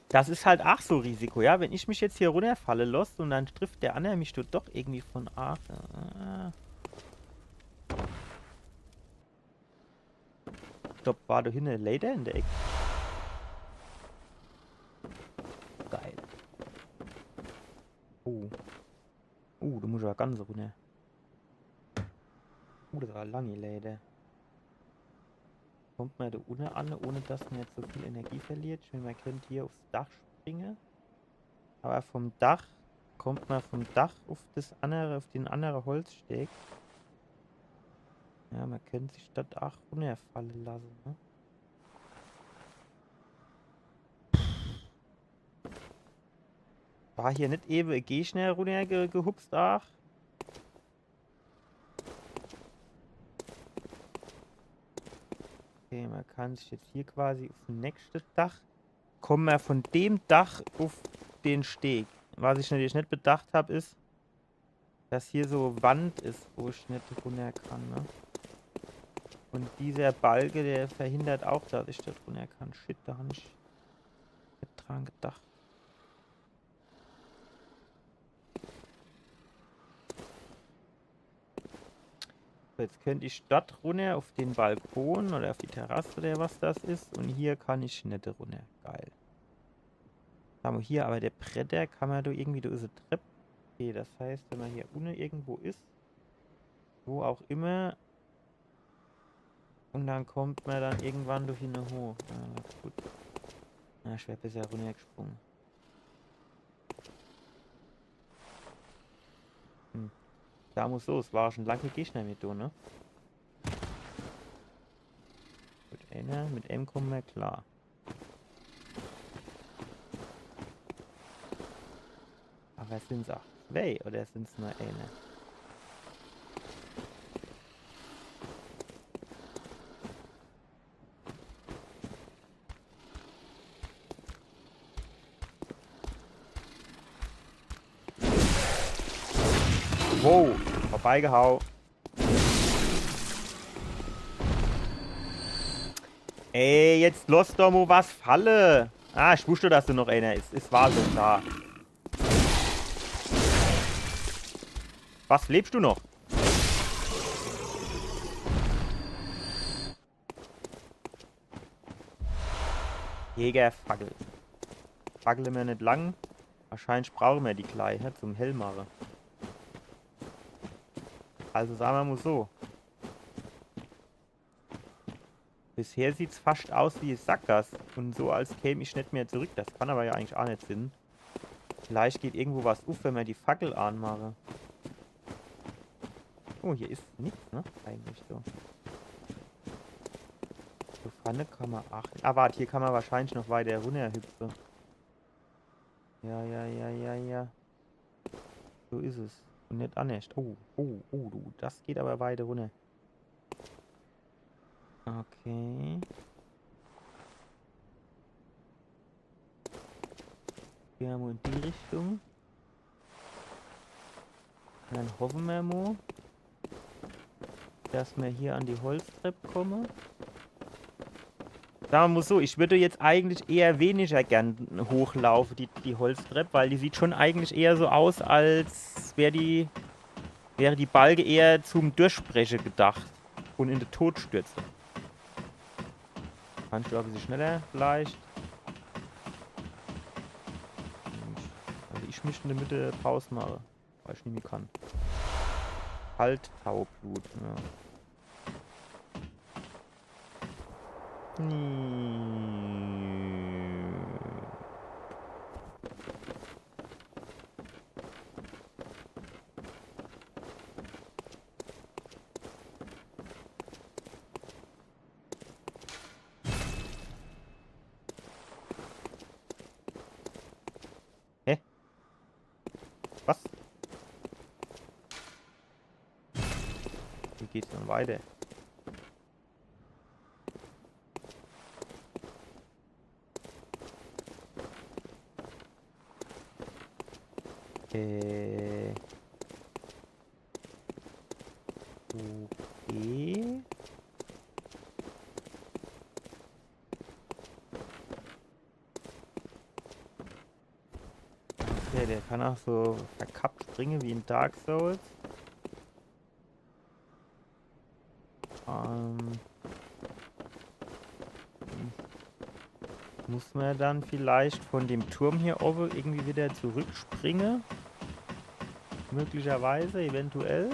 Das ist halt auch so Risiko, ja? Wenn ich mich jetzt hier runterfalle lasse und dann trifft der andere mich doch irgendwie von A. Stopp, war du hinten Later in der Ecke? Geil. Du musst ja ganz runter. Das war lange Later. Kommt man da unten an, ohne dass man jetzt so viel Energie verliert? Ich meine, man könnte hier aufs Dach springen. Aber vom Dach kommt man vom Dach auf das andere, auf den anderen Holzsteg. Ja, man könnte sich das auch runterfallen lassen, ne? War hier nicht eben ein Gegner runter gehupst, ach? Okay, man kann sich jetzt hier quasi auf das nächste Dach. Kommen wir von dem Dach auf den Steg. Was ich natürlich nicht bedacht habe, ist, dass hier so Wand ist, wo ich nicht runter kann, ne? Und dieser Balke, der verhindert auch, dass ich da runter kann. Shit, da habe ich nicht dran gedacht. Jetzt könnte ich dort runter auf den Balkon oder auf die Terrasse oder was das ist. Und hier kann ich nicht runter. Geil. Haben wir hier aber der Bretter, kann man da irgendwie, da ist eine Treppe. Okay, das heißt, wenn man hier unten irgendwo ist, wo auch immer, und dann kommt man dann irgendwann durch hin hoch. Ja, gut. Na, ich wäre bisher runtergesprungen. Da muss so, es war schon lange Gegner mit du, ne? Gut, mit einem kommen wir klar. Aber sind es auch zwei oder sind es nur eine? Oh, vorbeigehau. Ey, jetzt los doch mal was falle. Ah, ich wusste, dass du noch einer ist. Es war so klar. Was, lebst du noch? Jägerfackel. Fackeln wir nicht lang. Wahrscheinlich brauchen wir die gleich zum Hellmachen. Also sagen wir mal so. Bisher sieht es fast aus wie ein Sackgass. Und so, als käme ich nicht mehr zurück. Das kann aber ja eigentlich auch nicht Sinn. Vielleicht geht irgendwo was auf, wenn wir die Fackel anmachen. Oh, hier ist nichts, ne? Eigentlich so. So Pfanne kann man achten. Ah, warte, hier kann man wahrscheinlich noch weiter runterhüpfen. Ja. So ist es. Und nicht anders. Oh, du. Das geht aber weiter runter. Okay. Gehen wir mal in die Richtung. Und dann hoffen wir mal, dass wir hier an die Holztreppe kommen. Sagen wir mal so, ich würde jetzt eigentlich eher weniger gern hochlaufen, die Holztreppe, weil die sieht schon eigentlich eher so aus, als wäre die Balge eher zum Durchbrechen gedacht und in den Tod stürzen. Kannst du ein bisschen schneller vielleicht? Also ich möchte in der Mitte Pause machen, weil ich nicht mehr kann. Halt, Taublut, ja. Hä? Was? Wie geht's dann weiter? Okay. Okay, der kann auch so verkappt springen wie in Dark Souls. Muss man dann vielleicht von dem Turm hier oben irgendwie wieder zurückspringen? Möglicherweise, eventuell.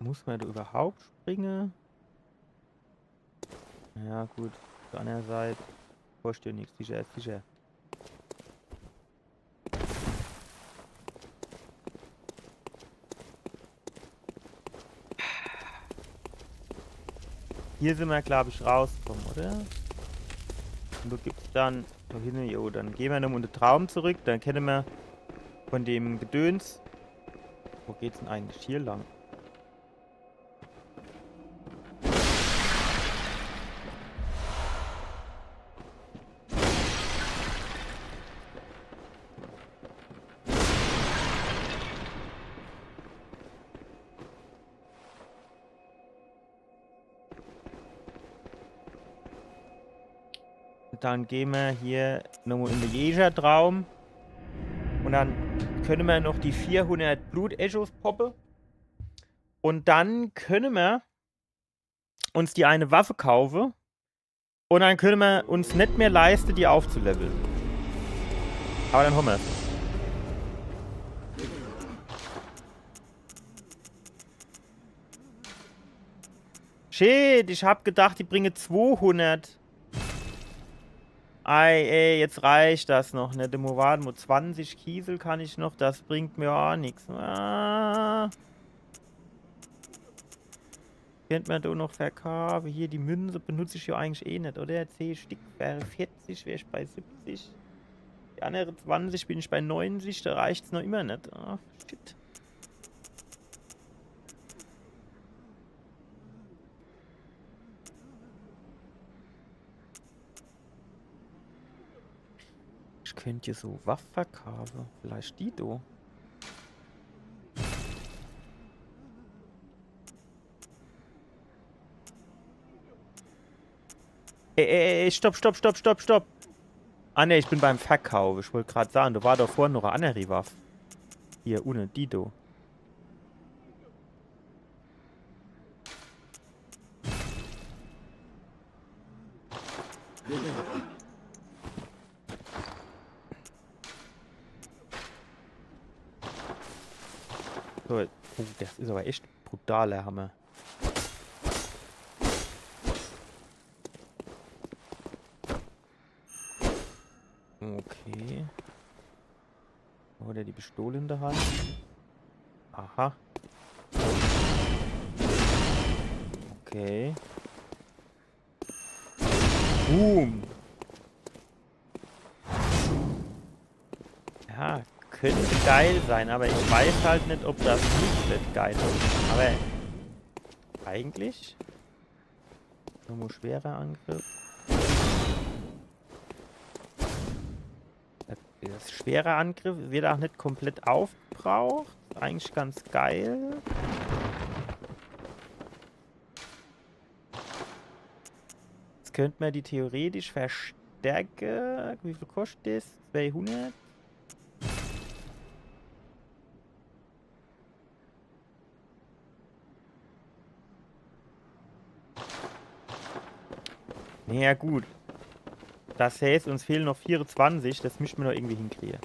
Muss man da überhaupt springen? Ja gut, auf der anderen Seite kostet ja nichts, sicher ist sicher. Hier sind wir, glaube ich, rausgekommen, oder? Und da gibt es dann, da hinten, jo, dann gehen wir nochmal in den Traum zurück, dann kennen wir von dem Gedöns. Wo geht's denn eigentlich hier lang? Dann gehen wir hier nochmal in den Jägertraum. Und dann können wir noch die 400 Blut-Echos poppen. Und dann können wir uns die eine Waffe kaufen. Und dann können wir uns nicht mehr leisten, die aufzuleveln. Aber dann haben wir es. Shit, ich hab gedacht, die bringen 200. Ey, jetzt reicht das noch, ne? Demo warten, nur 20 Kiesel kann ich noch, das bringt mir auch nichts. Ah. Könnte man da noch verkaufen. Hier, die Münze benutze ich ja eigentlich eh nicht, oder? 10 Stück wäre 40, wäre ich bei 70. Die andere 20 bin ich bei 90, da reicht es noch immer nicht. Ah, shit. könnt ihr so Waffen verkaufen? Vielleicht die do. Ey, stopp. Ah ne, ich bin beim Verkauf. Ich wollte gerade sagen, da war doch vorhin noch eine andere Waffe. Hier, ohne Dido. So, das ist aber echt brutaler Hammer. Okay. Oder die Pistole in der Hand. Aha. Okay. Boom. Ja, könnte geil sein, aber ich weiß halt nicht, ob das nicht geil ist. Aber eigentlich nur schwerer Angriff. Das schwere Angriff wird auch nicht komplett aufgebraucht. Ist eigentlich ganz geil. Jetzt könnte man die theoretisch verstärken. Wie viel kostet das? 200? Naja, gut. Das heißt, uns fehlen noch 24. Das müssen wir noch irgendwie hinkriegen.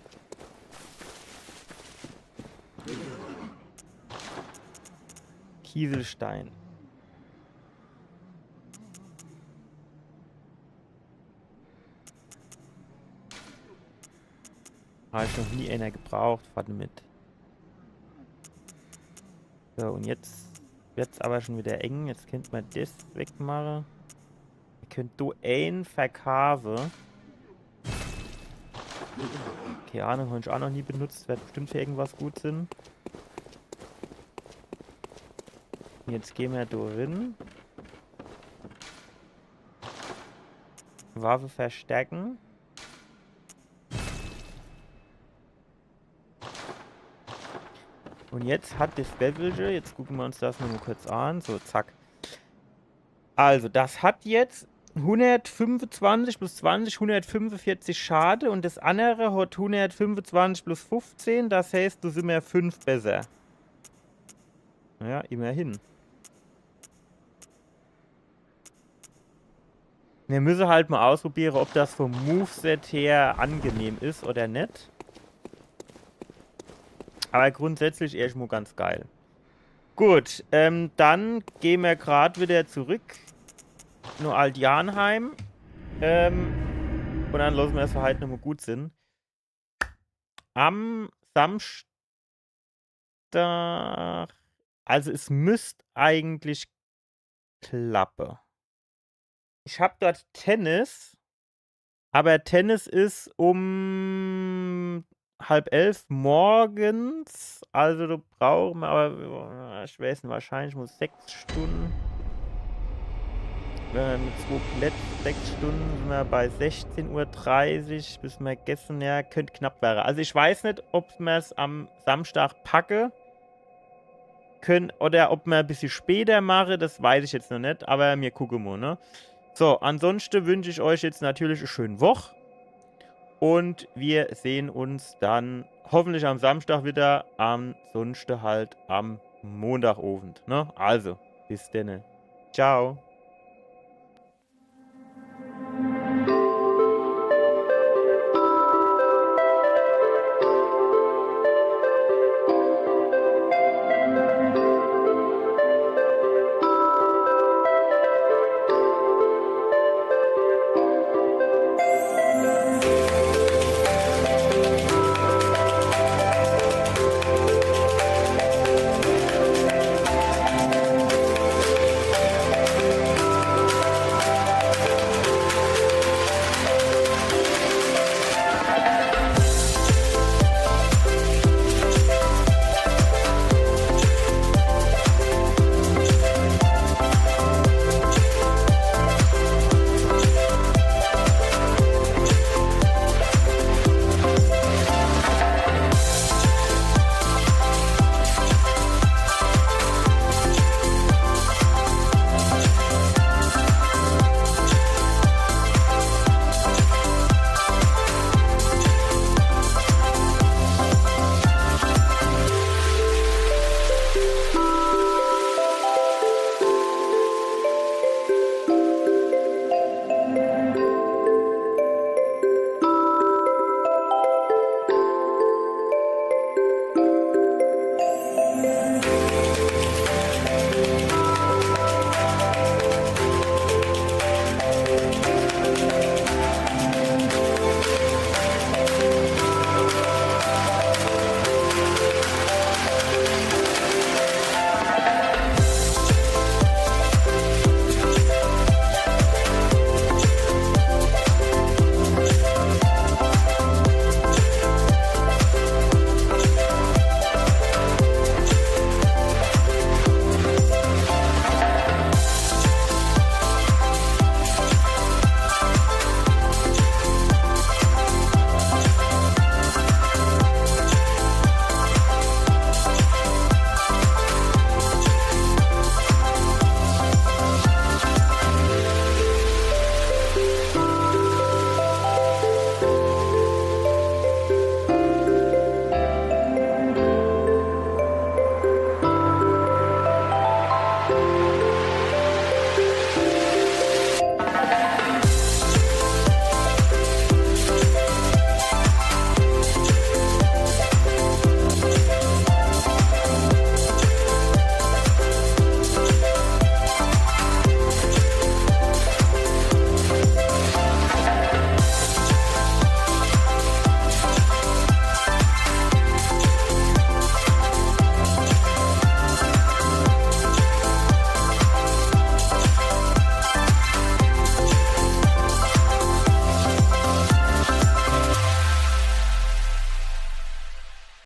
Kieselstein. Habe ich noch nie einer gebraucht. Warte mit. So, und jetzt wird es aber schon wieder eng. Jetzt könnte man das wegmachen. Ihr könnt du einen verkaufen. Keine Ahnung, habe ich auch noch nie benutzt. Wird bestimmt für irgendwas gut sein. Jetzt gehen wir da rein. Waffe verstärken. Und jetzt hat das Levelge, jetzt gucken wir uns das nochmal kurz an. So, zack. Also, das hat jetzt 125 plus 20, 145 Schade. Und das andere hat 125 plus 15. Das heißt, du sind wir 5 besser. Ja, immerhin. Wir müssen halt mal ausprobieren, ob das vom Moveset her angenehm ist oder nicht. Aber grundsätzlich erstmal ganz geil. Gut, dann gehen wir gerade wieder zurück. Nur Aldianheim. Und dann lassen wir es für heute nochmal gut sind. Am Samstag. Also es müsste eigentlich klappen. Ich habe dort Tennis. Aber Tennis ist um 10:30 morgens. Also du brauchst wir aber, ich weiß nicht, wahrscheinlich muss 6 Stunden. Wenn wir mit 2 Plätzen 6 Stunden sind wir bei 16:30 Uhr, bis wir gegessen, ja, könnte knapp werden. Also ich weiß nicht, ob wir es am Samstag packen können oder ob wir ein bisschen später machen, das weiß ich jetzt noch nicht, aber wir gucken mal, ne? So, ansonsten wünsche ich euch jetzt natürlich eine schöne Woche. Und wir sehen uns dann hoffentlich am Samstag wieder, ansonsten halt am Montagabend. Ne? Also, bis dann. Ciao.